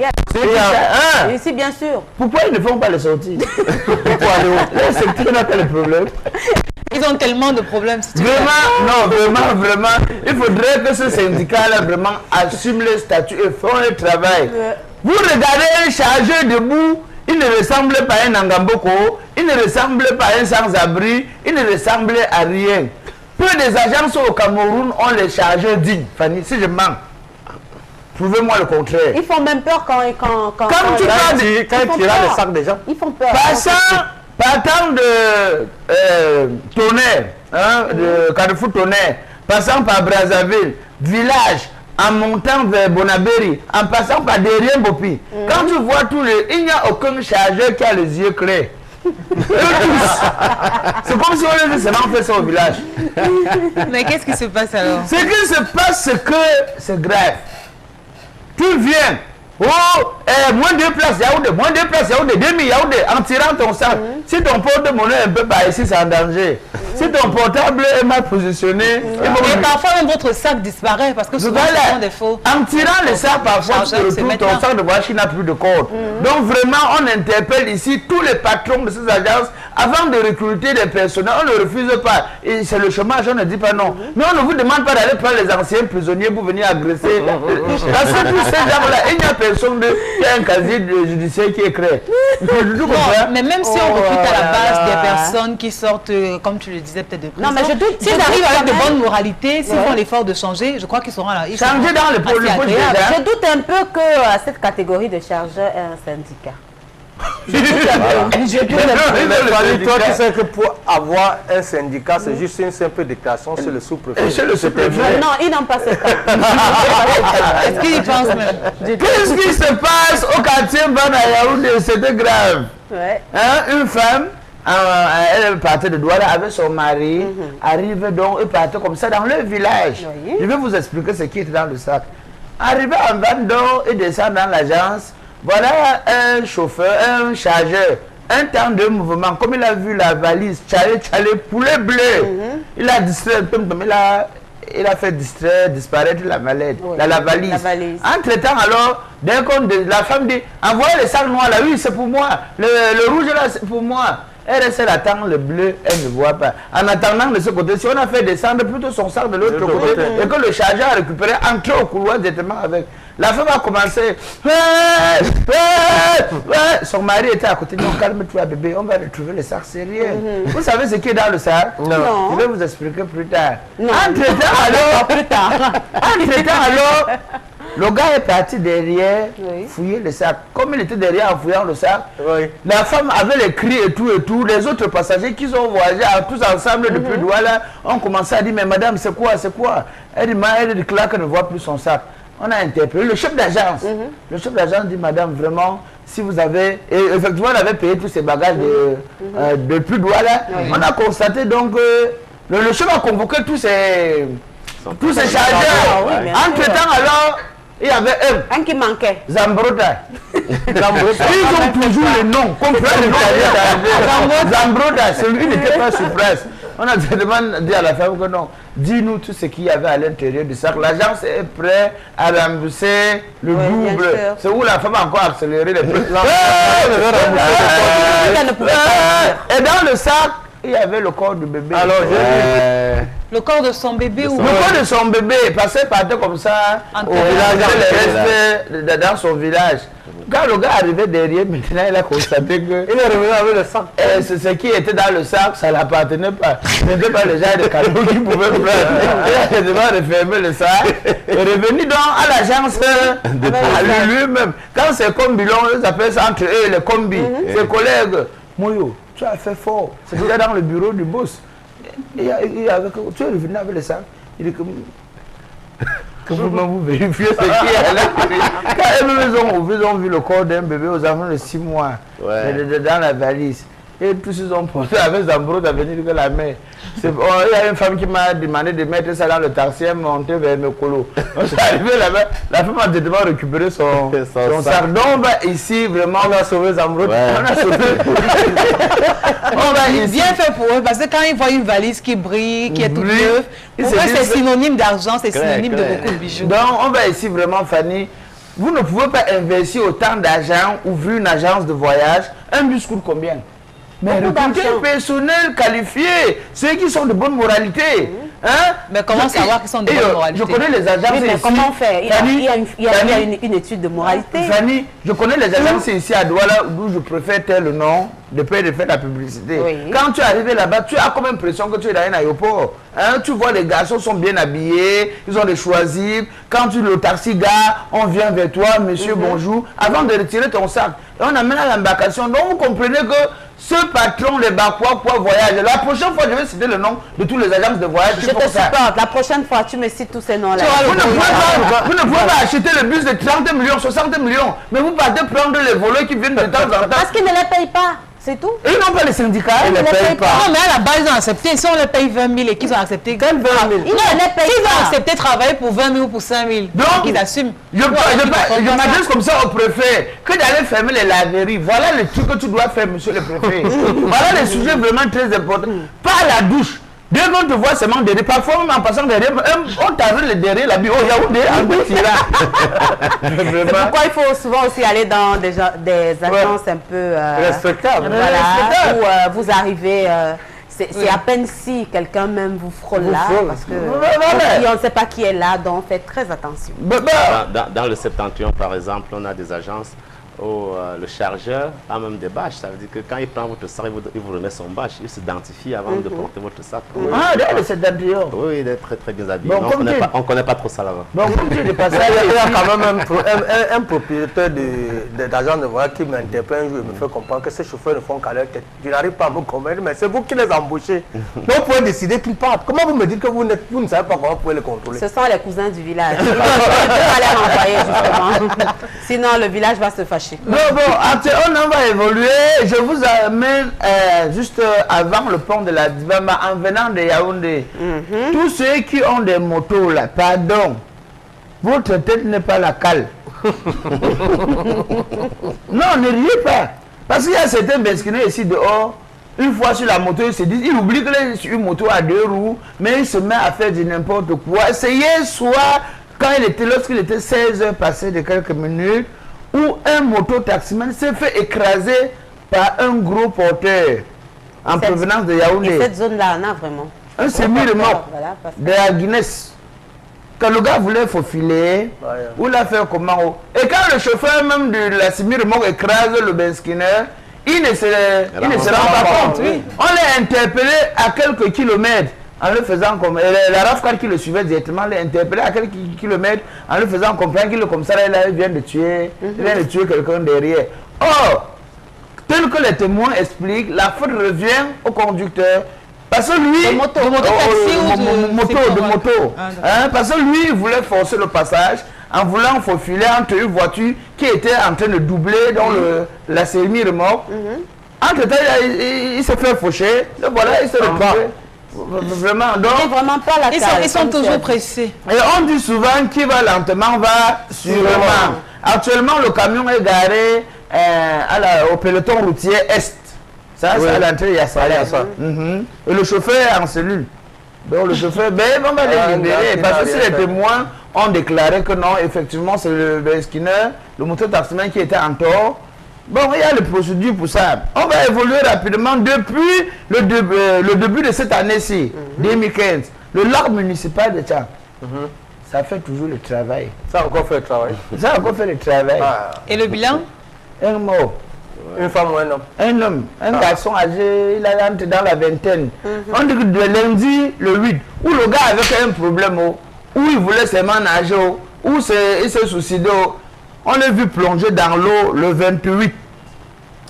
Ici, bien sûr. Pourquoi ils ne font pas les sorties? Pourquoi les syndicats n'ont pas le problème? Ils ont tellement de problèmes. Si tu veux. Vraiment. Il faudrait que ce syndicat-là vraiment assume le statut et font le travail. Vous regardez un chargeur debout, il ne ressemble pas à un Angamboko, il ne ressemble pas à un sans-abri, il ne ressemble à rien. Peu des agences au Cameroun ont les chargeurs dignes. Fanny, si je mens, prouvez-moi le contraire. Ils font même peur quand tu tires le sac des gens. Ils font peur. Partant de Tonnerre, hein, de Carrefour Tonnerre, passant par Brazzaville, village, en montant vers Bonabéry, en passant par derrière Bopi. Quand tu vois tous les... Il n'y a aucun chargeur qui a les yeux clairs. C'est comme si on les a fait ça au village. Mais qu'est-ce qui se passe alors? Ce qui se passe, c'est que c'est grave. Tu viens, moins 2 places Yaoundé, moins 2 places Yaoundé, demi Yaoundé, en tirant ton sac. Si ton porte-monnaie est un peu par ici, c'est en danger. Si ton portable est mal positionné, et parfois même votre sac disparaît parce que souvent ce sont des faux. En tirant le sac, parfois tu retrouves ton sac de voyage qui n'a plus de code. Donc vraiment, on interpelle ici tous les patrons de ces agences avant de recruter des personnels. On ne refuse pas. Et c'est le chômage, on ne dit pas non. Mais on ne vous demande pas d'aller prendre les anciens prisonniers pour venir agresser. Parce que tous ces gens-là, il n'y a personne qui a un casier judiciaire qui est créé. Non, mais même si on recrute à la base des personnes qui sortent, comme tu le disais, peut-être de prison. Non, mais je doute. S'ils arrivent avec de bonnes moralités, s'ils font l'effort de changer, je crois qu'ils seront là. Changer dans le pôle déjà. Je doute un peu que cette catégorie de chargeurs est un syndicat. Toi, tu sais que pour avoir un syndicat, c'est juste une simple déclaration sur le sous-préfet. Non, ils n'ont pas ce temps. Est-ce qu'ils y pensent même? Qu'est-ce qui se passe au quartier Bana Yaoundé? C'était grave. Hein, une femme, elle partait de Douala avec son mari, arrive donc, elle partait comme ça dans le village. Je vais vous expliquer ce qui était dans le sac. Arrivé en Vendôme et descend dans l'agence. Voilà un chauffeur, un chargeur, un temps de mouvement. Comme il a vu la valise, tchalé, poulet bleu. Il a distrait, il a fait disparaître la mallette, la valise. Entre-temps, alors, d'un coup, la femme dit, envoyez le sac noir là, oui, c'est pour moi. Le rouge là, c'est pour moi. Elle reste, elle attend le bleu, elle ne voit pas. En attendant de ce côté, si on a fait descendre plutôt son sac de l'autre côté, et que le chargeur a récupéré, entré au couloir directement avec. La femme a commencé. Son mari était à côté. Non, calme-toi, bébé, on va retrouver le sac, c'est rien. Vous savez ce qui est dans le sac? Non. Je vais vous expliquer plus tard. Entre-temps, alors, le gars est parti derrière, fouiller le sac. Comme il était derrière en fouillant le sac, la femme avait les cris et tout. Les autres passagers qui ont voyagé tous ensemble depuis Douala ont commencé à dire, mais madame, c'est quoi? Elle dit, Clark ne voit plus son sac. On a interpellé le chef d'agence. Le chef d'agence dit, madame, vraiment, si vous avez... Et effectivement, on avait payé tous ces bagages de plus Douala. On a constaté donc que le chef a convoqué tous ces chargeurs. Entre-temps, alors... Il y avait un qui manquait. Zambroda. Ils ont toujours le nom. Zambroda, celui n'était pas sur place. On a dit à la femme que non. Dis-nous tout ce qu'il y avait à l'intérieur du sac. L'agence est prête à rembourser le double. C'est où la femme a encore accéléré les prix. Et dans le sac, il y avait le corps du bébé. Alors, le corps de son bébé ou... Le corps de son bébé passait partait comme ça au village, dans son village. Quand le gars arrivait derrière, maintenant il a constaté que... Il est revenu avec le sac. Ce qui était dans le sac, ça ne l'appartenait pas. Ce n'était pas le genre de cadeau qui pouvait prendre. Il a devant refermer le sac. Et revenu donc à l'agence, à lui-même. Quand c'est combi, ils appellent ça entre eux les combis. Ses collègues, Moyo, tu as fait fort. C'était dans le bureau du boss. Tu es revenu avec le sac. Il dit que vous vérifiez ce qui est là. Quand ils ont vu le corps d'un bébé aux enfants de 6 mois dans la valise. Et tous ils ont porté avec Zambro à venir que la mère. Il y a une femme qui m'a demandé de mettre ça dans le taxi et monter vers Mekolo. On s'est arrivé là-bas, la femme a directement récupéré son sac. Donc ici, vraiment, on a sauvé Zambro. On a sauvé. On va bien fait pour eux, parce que quand ils voient une valise qui brille, qui est toute neuve, pour eux c'est synonyme d'argent, c'est synonyme de beaucoup de bijoux. Donc on va ici vraiment, Fanny, vous ne pouvez pas investir autant d'argent, ouvrir une agence de voyage. Un bus coûte combien? Mais recruter un personnel qualifié, ceux qui sont de bonne moralité. Hein? Mais comment savoir qu'ils sont de bonne moralité? Je connais les agences mais ici. comment faire? Il y a une étude de moralité. Fanny, je connais les agences ici à Douala d'où je préfère tel le nom de peur de faire la publicité. Oui. Quand tu es arrivé là-bas, tu as comme l'impression que tu es dans un aéroport. Hein? Tu vois les garçons sont bien habillés, ils ont des choisifs. Quand tu le taxi gare, on vient vers toi, monsieur, bonjour, avant de retirer ton sac. Et on amène à l'embarcation. Donc vous comprenez que ce patron, les Bakwa, voyage. La prochaine fois, je vais citer le nom de toutes les agences de voyage. Je te supporte. La prochaine fois, tu me cites tous ces noms-là. Vous ne pouvez pas acheter le bus de 30 millions, 60 millions, mais vous partez prendre les voleurs qui viennent de temps en temps. Parce qu'ils ne les payent pas. C'est tout. Et ils n'ont pas les syndicats, ils ne les payent pas. Non, mais à la base, ils ont accepté. Si on les paye 20 000 et qu'ils ont accepté 20 000. Ils ne les payent Ils ont pas. accepté de travailler pour 20 000 ou pour 5 000. Donc, ils assument. Je m'adresse comme ça au préfet que d'aller fermer les laveries. Voilà le truc que tu dois faire, monsieur le préfet. Voilà les sujets vraiment très importants. Pas la douche. Dès qu'on te voit seulement derrière, parfois même en passant derrière, on t'arrête le derrière, la bio, Yaoundé, en C'est pourquoi il faut souvent aussi aller dans des agences un peu respectables. Voilà, où vous arrivez, c'est à peine si quelqu'un même vous frôle là, parce que on ne sait pas qui est là, donc faites très attention. Dans le septentrion, par exemple, on a des agences où le chargeur a même des bâches. Ça veut dire que quand il prend votre sac, il vous remet son bâche. Il s'identifie avant de porter votre sac. Ah, le septentrion. Oui, il est très très bien habillé. Bon, on ne connaît pas trop ça là-bas. Bon, comme tu dis pas ça, il y a quand même un propriétaire d'agence de voyage qui m'interpelle un jour et me fait comprendre que ces chauffeurs ne font qu'à leur tête. Je n'arrive pas à me convaincre, mais c'est vous qui les embauchez. Donc vous pouvez décider qu'ils partent. Comment vous me dites que vous ne savez pas comment vous pouvez les contrôler? Ce sont les cousins du village. On va les renvoyer justement. Sinon, le village va se fâcher. Bon, on en va évoluer. Je vous amène juste avant le pont de la Dibamba, en venant de Yaoundé. Tous ceux qui ont des motos là, pardon, votre tête n'est pas la cale. Non, ne riez pas. Parce qu'il y a certains besquinés ici dehors, une fois sur la moto, ils se disent, ils oublient que c'est une moto à 2 roues, mais ils se mettent à faire du n'importe quoi. C'est hier soir, lorsqu'il était 16 h passées de quelques minutes, où un moto-taximan s'est fait écraser par un gros porteur en provenance de Yaoundé. Et cette zone-là, on a vraiment. Un semi-remorque de la Guinness. Quand le gars voulait faufiler, ou l'a fait comment? Et quand le chauffeur même de la semi-remorque écrase le benskiner, il ne se rend pas compte. On l'a interpellé à quelques kilomètres. En le faisant comme la RAF4 qui le suivait directement l'a interpellé à quelques kilomètres en le faisant comprendre qu'il le commissaire vient de tuer quelqu'un derrière. Or, tel que les témoins expliquent, la faute revient au conducteur. Parce que lui, parce que lui, il voulait forcer le passage en voulant faufiler entre une voiture qui était en train de doubler dans la semi-remorque. Entre-temps, il s'est fait faucher. Donc voilà, il s'est retrouvé. Vraiment, donc, vraiment pas la ils sont toujours pressés. Et on dit souvent qui va lentement va sûrement. Actuellement, le camion est garé au peloton routier Est. Ça, c'est à l'entrée, il y a ça. Et le chauffeur est en cellule. Donc le chauffeur, on va les libérer. Parce que si les témoins ont déclaré que non, effectivement, c'est le Skinner, le moto-taximan qui était en tort. Bon, il y a les procédures pour ça. On va évoluer rapidement depuis le début de cette année-ci, 2015. Le lac municipal de Tchang, ça fait toujours le travail. Ça a encore fait le travail. Ça a encore fait le travail. Et le bilan? Un mot. Une femme ou un homme? Un homme, un garçon âgé, il est rentré dans la vingtaine. On dit que de lundi, le 8, où le gars avait un problème, où il voulait seulement nager, où il s'est suicidé, on l'a vu plonger dans l'eau le 28.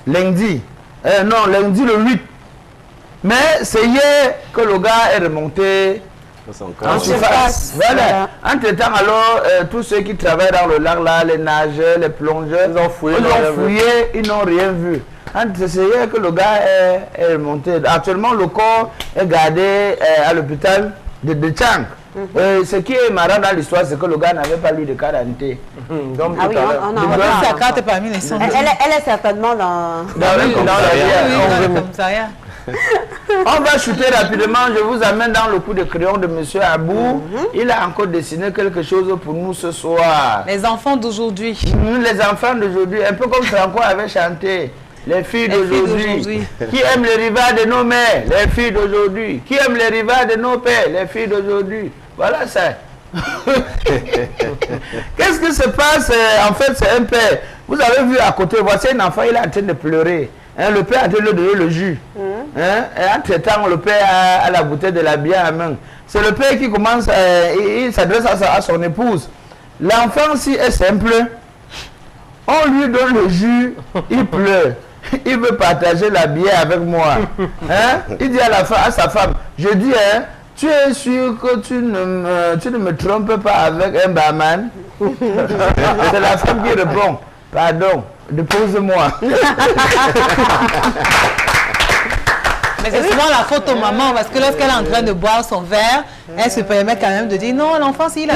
Lundi. Lundi le 8. Mais c'est hier que le gars est remonté en surface. Voilà. Entre-temps, alors, tous ceux qui travaillent dans le lac, là, les nageurs, les plongeurs, ils ont fouillé, ils n'ont rien vu. C'est hier que le gars est remonté. Actuellement, le corps est gardé à l'hôpital de Tchang. Ce qui est marrant dans l'histoire, c'est que le gars n'avait pas lu de carte d'identité. Donc, on a sa carte parmi les 100. Elle est certainement dans le commissariat. On va shooter rapidement. Je vous amène dans le coup de crayon de M. Abou. Il a encore dessiné quelque chose pour nous ce soir. Les enfants d'aujourd'hui. Les enfants d'aujourd'hui, un peu comme Franco avait chanté. Les filles d'aujourd'hui. Qui aiment les rivales de nos mères? Les filles d'aujourd'hui. Qui aiment les rivales de nos pères? Les filles d'aujourd'hui. Voilà ça. Qu'est-ce qui se passe? En fait, c'est un père. Vous avez vu à côté, voici un enfant, il est en train de pleurer. Hein, le père a en train de donner le jus. Hein, et entre-temps, le père a la bouteille de la bière à main. C'est le père qui commence, il s'adresse à son épouse. L'enfant, si est simple, on lui donne le jus, il pleure. Il veut partager la bière avec moi. Hein? Il dit à sa femme, je dis, hein, tu es sûr que tu ne me trompes pas avec un barman? C'est la femme qui répond, pardon, dépose-moi. Mais c'est souvent la faute aux mamans parce que lorsqu'elle est en train de boire son verre, elle se permet quand même de dire non, l'enfant, s'il a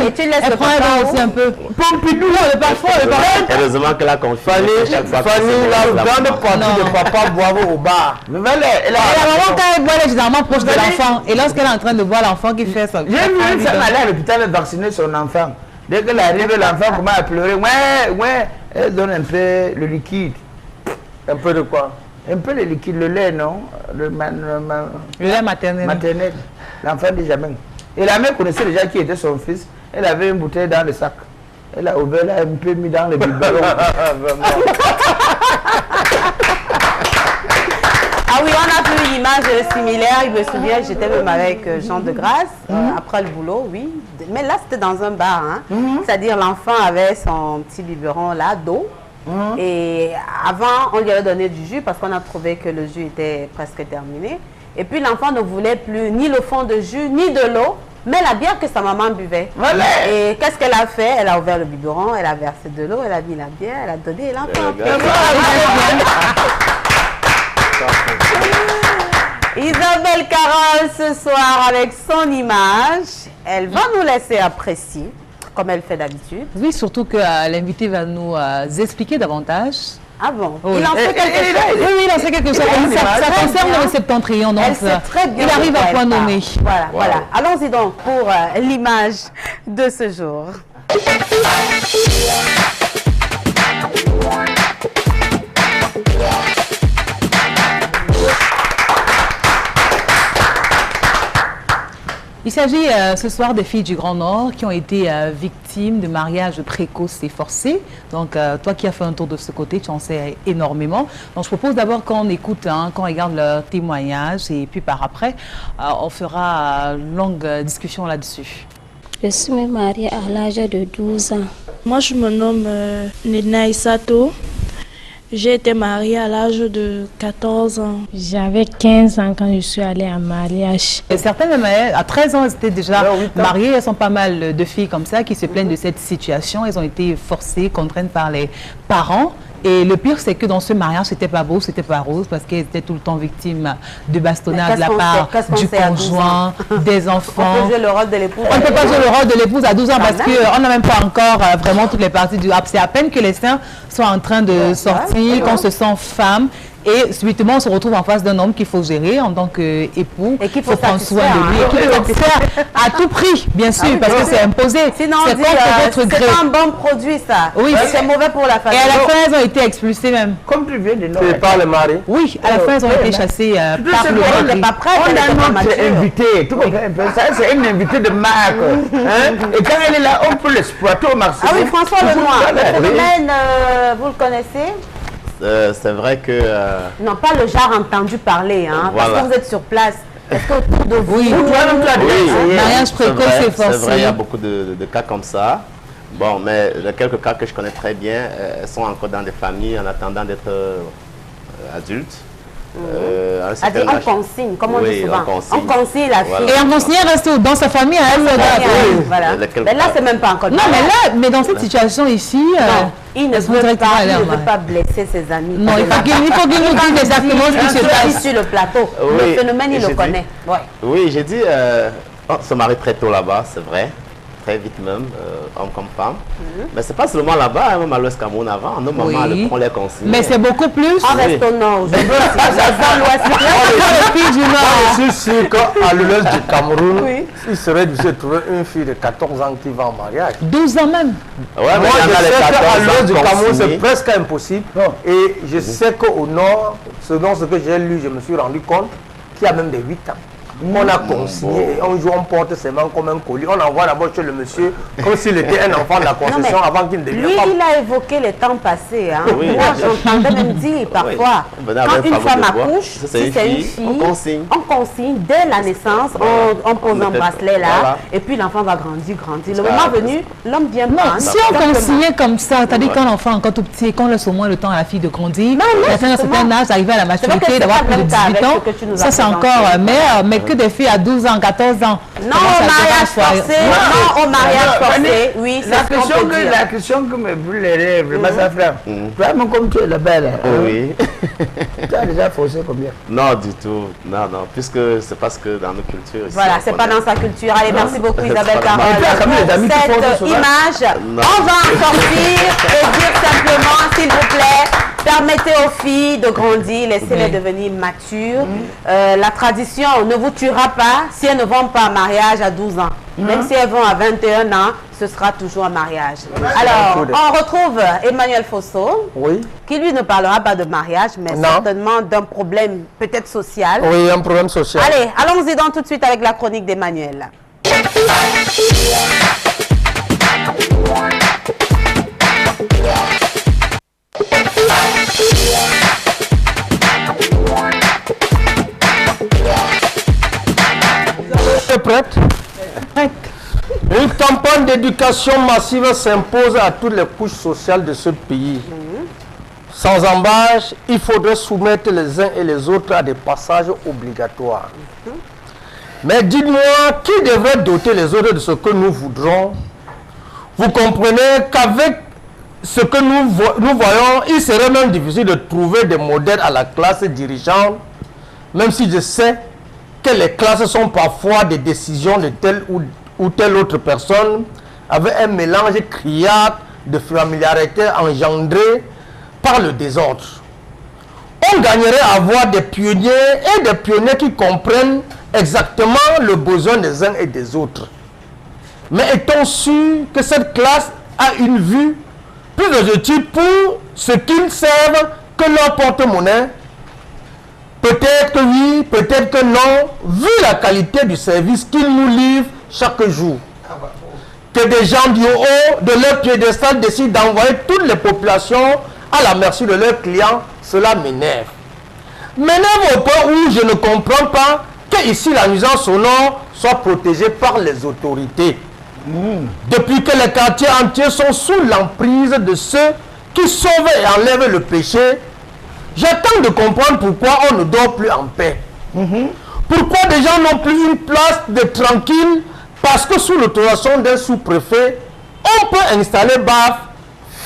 Et tu laisses le prend un verre aussi un peu. Pompidou, le parfum, le parfum. Heureusement que la confiance. Fanny, la grande partie de papa boivent au bar. Et la maman, quand elle boit, elle est généralement proche de l'enfant. Et lorsqu'elle est en train de boire, l'enfant qui fait ça. J'ai vu une femme aller à l'hôpital vacciner son enfant. Dès qu'elle arrive, l'enfant commence à pleurer. Ouais, elle donne un peu le liquide. Un peu de quoi? Un peu le liquide, le lait, non? Le lait maternel. Maternel. L'enfant dit jamais. Et la mère connaissait déjà qui était son fils. Elle avait une bouteille dans le sac. Elle a ouvert, elle a un peu mis dans le biberon. Ah oui, on a vu une image similaire. Il me souvient, j'étais même avec Jean de Grasse, après le boulot, oui. Mais là, c'était dans un bar. Hein. C'est-à-dire, l'enfant avait son petit biberon là, d'eau. Et avant, on lui avait donné du jus parce qu'on a trouvé que le jus était presque terminé. Et puis l'enfant ne voulait plus ni le fond de jus, ni de l'eau, mais la bière que sa maman buvait. Voilà. Et qu'est-ce qu'elle a fait? Elle a ouvert le biberon, elle a versé de l'eau, elle a mis la bière, elle a donné et l'enfant. Isabelle Carole ce soir avec son image. Elle va nous laisser apprécier, comme elle fait d'habitude. Oui, surtout que l'invité va nous expliquer davantage. Ah bon? Oui. Il en sait quelque chose. Oui, il en sait quelque chose. Ça concerne le septentrion. Donc, elle sait très bien. Il arrive à point nommé. Voilà, voilà. Allons-y donc pour l'image de ce jour. Il s'agit ce soir des filles du Grand Nord qui ont été victimes de mariages précoces et forcés. Donc, toi qui as fait un tour de ce côté, tu en sais énormément. Donc, je propose d'abord qu'on écoute, qu'on regarde leur témoignage et puis par après, on fera une longue discussion là-dessus. Je suis mariée à l'âge de 12 ans. Moi, je me nomme Nina Isato. J'ai été mariée à l'âge de 14 ans. J'avais 15 ans quand je suis allée en mariage. Et certaines, à 13 ans, elles étaient déjà mariées. Elles sont pas mal de filles comme ça qui se plaignent de cette situation. Elles ont été forcées, contraintes par les parents. Et le pire, c'est que dans ce mariage, c'était pas beau, c'était pas rose, parce qu'elles étaient tout le temps victimes de bastonnades de la part du conjoint, des enfants. On peut jouer le rôle de l'épouse. On ne peut pas jouer le rôle de l'épouse à 12 ans parce qu'on n'a même pas encore vraiment toutes les parties du rap. C'est à peine que les seins sont en train de sortir, qu'on se sent femme. Et subitement, on se retrouve en face d'un homme qu'il faut gérer en tant qu'époux. Et qu'il faut prendre soin de lui. Et qu'il faut satisfaire à tout prix, bien sûr, parce que c'est imposé. Sinon, c'est contre votre gré. C'est un bon produit, ça. Oui, c'est mauvais pour la famille. Et à la fin, elles ont été expulsées même. Comme tu viens de nous. C'est par le mari. Oui, à la fin, elles ont été chassées par le mari. Elle n'est pas prête. On a notre invité. Tu comprends un peu ça? C'est une invitée de marque. Et quand elle est là, on peut l'exploiter au maximum. Ah oui, François Lenoir. Le phénomène, vous le connaissez? C'est vrai que... Non, pas le genre entendu parler, hein, voilà. parce que vous êtes sur place. Est-ce qu'autour de vous, mariage précoce et forcé? C'est vrai, il y a beaucoup de cas comme ça. Bon, mais quelques cas que je connais très bien, elles sont encore dans des familles en attendant d'être adultes. On consigne, comme on dit souvent. On consigne la fille. Voilà. Et on consigne reste dans sa famille, elle. Voilà. Mais là, c'est même pas encore. Non, mais dans cette situation ici, il ne veut pas blesser ses amis. Non, il faut qu'il nous dise exactement ce qui se passe sur le plateau. Le phénomène, il le connaît. Oui, j'ai dit, on se marie très tôt là-bas, c'est vrai. très vite même, hommes comme femmes. Mais c'est pas seulement là-bas, hein, même à l'Ouest Cameroun avant, nos mamans elles prennent les consignes. Mais c'est beaucoup plus. On reste au nord. Je suis sûr qu'à l'Ouest du Cameroun, il serait difficile de trouver une fille de 14 ans qui va en mariage. 12 ans même. Ouais, moi, je sais qu'à l'Ouest du Cameroun, c'est presque impossible. Et je sais qu'au nord, selon ce que j'ai lu, je me suis rendu compte qu'il y a même des 8 ans. On a consigné et un jour on porte ses mains comme un colis. On envoie d'abord chez le monsieur comme s'il était un enfant de la concession avant qu'il ne devienne pas. Lui, il a évoqué les temps passés. Hein. Oui, moi, j'entendais même dire parfois, quand une femme accouche, si c'est une fille, on consigne dès la naissance, on pose un bracelet là, et puis l'enfant va grandir. Le moment venu, l'homme vient prendre. Si on consignait comme ça, c'est-à-dire qu'un enfant encore tout petit, qu'on laisse au moins le temps à la fille de grandir, atteindre un certain âge, arriver à la maturité, d'avoir plus de 18 ans, ça c'est encore mais que des filles à 12 ans, 14 ans. Non, au mariage forcé. Non, au mariage forcé. Oui, la question que me brûle les lèvres, ma frère. Vraiment comme tu es la belle. Oui. Tu as déjà forcé combien? Non, du tout. Non, puisque c'est parce que dans nos cultures. Voilà, c'est pas dans sa culture. Allez, merci beaucoup Isabelle Carole. Cette image, on va en sortir et dire simplement, s'il vous plaît, permettez aux filles de grandir, laissez-les devenir matures. La tradition ne vous tuera pas si elles ne vont pas en mariage à 12 ans. Même si elles vont à 21 ans, ce sera toujours un mariage. Alors, on retrouve Emmanuel Fosso, qui lui ne parlera pas de mariage, mais certainement d'un problème peut-être social. Oui, un problème social. Allez, allons-y donc tout de suite avec la chronique d'Emmanuel. Prête? Une campagne d'éducation massive s'impose à toutes les couches sociales de ce pays. Sans embâche, il faudrait soumettre les uns et les autres à des passages obligatoires. Mais dites-moi, qui devrait doter les autres de ce que nous voudrons? Vous comprenez qu'avec ce que nous voyons, il serait même difficile de trouver des modèles à la classe dirigeante, même si je sais que les classes sont parfois des décisions de telle ou telle autre personne, avec un mélange criard de familiarité engendré par le désordre. On gagnerait à avoir des pionniers et des pionniers qui comprennent exactement le besoin des uns et des autres. Mais est-on sûr que cette classe a une vue plus objective pour ce qu'ils servent que leur porte-monnaie? Peut-être que oui, peut-être que non, vu la qualité du service qu'ils nous livrent chaque jour. Que des gens du haut de leur piédestal décident d'envoyer toutes les populations à la merci de leurs clients, cela m'énerve. M'énerve au point où je ne comprends pas que ici la nuisance sonore soit protégée par les autorités. Depuis que les quartiers entiers sont sous l'emprise de ceux qui sauvent et enlèvent le péché, j'attends de comprendre pourquoi on ne dort plus en paix. Pourquoi des gens n'ont plus une place de tranquille, parce que sous l'autorisation d'un sous-préfet, on peut installer BAF,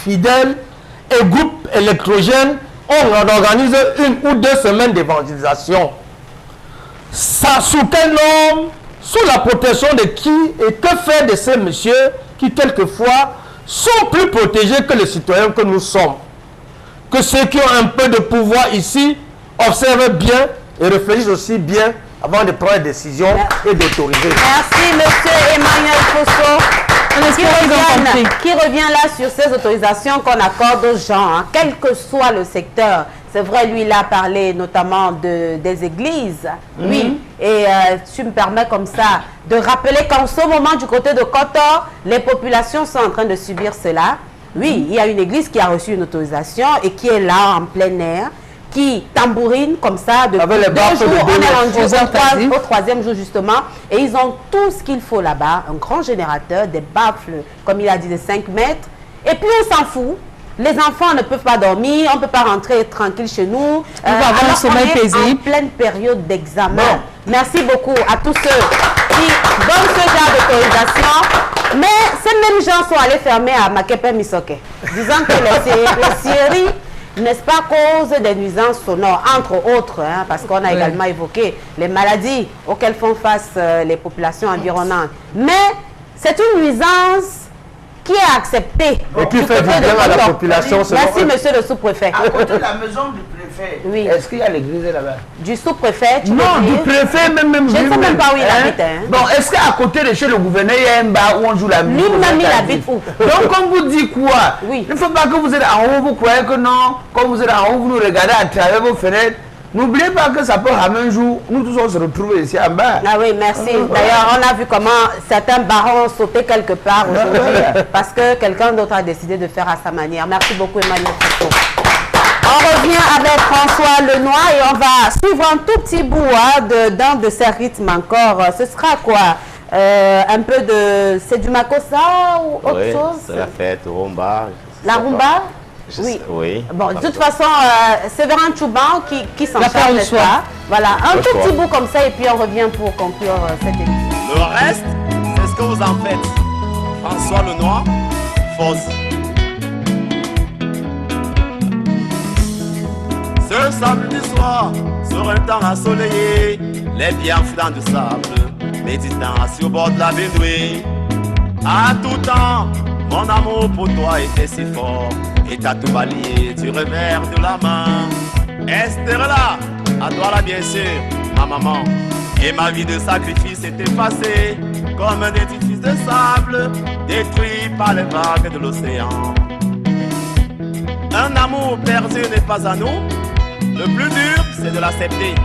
fidèles et groupes électrogènes, on organise 1 ou 2 semaines d'évangélisation. Ça, sous quel nom? Sous la protection de qui? Et que faire de ces messieurs qui, quelquefois, sont plus protégés que les citoyens que nous sommes? Que ceux qui ont un peu de pouvoir ici observent bien et réfléchissent aussi bien avant de prendre des décisions et d'autoriser. Merci, monsieur Emmanuel Fosso. Qui revient là sur ces autorisations qu'on accorde aux gens, hein, quel que soit le secteur. C'est vrai, lui, il a parlé notamment des églises. Oui, et tu me permets comme ça de rappeler qu'en ce moment, du côté de Kotor, les populations sont en train de subir cela. Oui, il y a une église qui a reçu une autorisation et qui est là en plein air, qui tambourine comme ça depuis 2 jours. On est rendu au 3e jour justement et ils ont tout ce qu'il faut là-bas, un grand générateur, des baffles, comme il a dit, de 5 mètres. Et puis on s'en fout. Les enfants ne peuvent pas dormir, on ne peut pas rentrer tranquille chez nous. On va avoir un sommeil paisible. En pleine période d'examen. Merci beaucoup à tous ceux qui donnent ce genre d'autorisation. Mais ces mêmes gens sont allés fermer à Makepe Misoke, disant que les scieries, n'est-ce pas, cause des nuisances sonores, entre autres, hein, parce qu'on a également évoqué les maladies auxquelles font face les populations environnantes. Mais C'est une nuisance qui est acceptée. Et qui fait du bien à la population. Merci, monsieur le sous-préfet. À côté de la maison du préfet, oui. Est-ce qu'il y a l'église là-bas? Du sous-préfet, tu Non, du préfet, même. Je ne sais même pas où il habite. Hein. Bon, est-ce qu'à côté de chez le gouverneur, il y a un bar où on joue la musique? Lui-même, il habite où? Donc, comme vous dites quoi? Oui. Il ne faut pas que vous êtes en haut, vous croyez que non. Comme vous êtes en haut, vous nous regardez à travers vos fenêtres. N'oubliez pas que ça peut ramener un jour, nous tous on se retrouve ici en bas. Ah oui, merci. D'ailleurs, on a vu comment certains barons sautaient quelque part aujourd'hui parce que quelqu'un d'autre a décidé de faire à sa manière. Merci beaucoup, Emmanuel Foucault. On revient avec François Lenoir et on va suivre un tout petit bout d'un de ces rythmes encore. Ce sera quoi? Un peu de... C'est du makossa ou autre chose? C'est la fête, rumba. La rumba? Oui. Bon, de toute façon, c'est Véran Chouban qui s'en charge de ça. Voilà, un tout petit bout comme ça et puis on revient pour conclure cette émission. Le reste, c'est ce que vous en faites. François Lenoir, fausse. Ce samedi soir, sur un temps ensoleillé, les bienfaitants du sable, méditant sur le bord de la baignoire. À tout temps, mon amour pour toi était si fort. Et t'as tout balayé du revers de la main. Esther là, à toi là bien sûr, ma maman. Et ma vie de sacrifice est effacée comme un édifice de sable détruit par les vagues de l'océan. Un amour perdu n'est pas à nous. Le plus dur, c'est de l'accepter.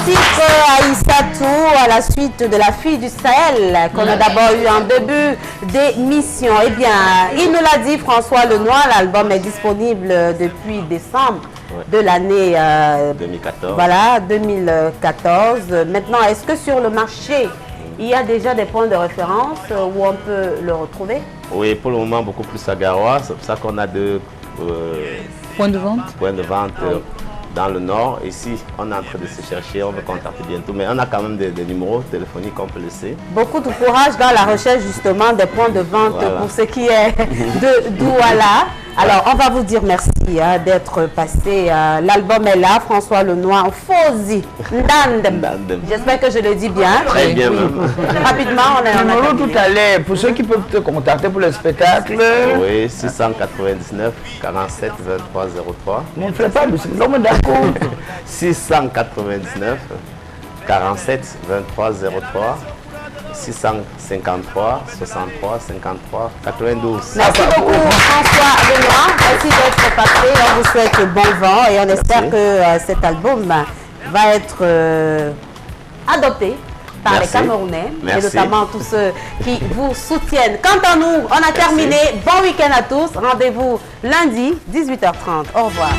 Titre Aïssatou à la suite de La fille du Sahel qu'on a d'abord eu en début d'émission. Eh bien, il nous l'a dit, François Lenoir, l'album est disponible depuis décembre de l'année 2014. Voilà, 2014. Maintenant, est-ce que sur le marché, il y a déjà des points de référence où on peut le retrouver? Oui, pour le moment, beaucoup plus à Garoua. C'est pour ça qu'on a deux points de vente. Dans le nord. Ici, on est en train de se chercher, on va contacter bientôt, mais on a quand même des numéros téléphoniques qu'on peut laisser. Beaucoup de courage dans la recherche justement des points de vente pour ce qui est de Douala. Alors, on va vous dire merci d'être passé. L'album est là, François Lenoir, Fozi Ndandem. J'espère que je le dis bien. Très bien, même. Rapidement, on a numéro tout à l'heure. Pour ceux qui peuvent te contacter pour le spectacle. Oui, 699 47 23 03. Mais ne fais pas l'homme d'accord. 699 47 23 03. 653 63 53 92. Merci beaucoup François Lenoir, merci d'être passé, on vous souhaite bon vent et on espère que cet album va être adopté par les Camerounais et notamment tous ceux qui vous soutiennent. Quant à nous, on a terminé. Bon week-end à tous. Rendez-vous lundi 18h30. Au revoir.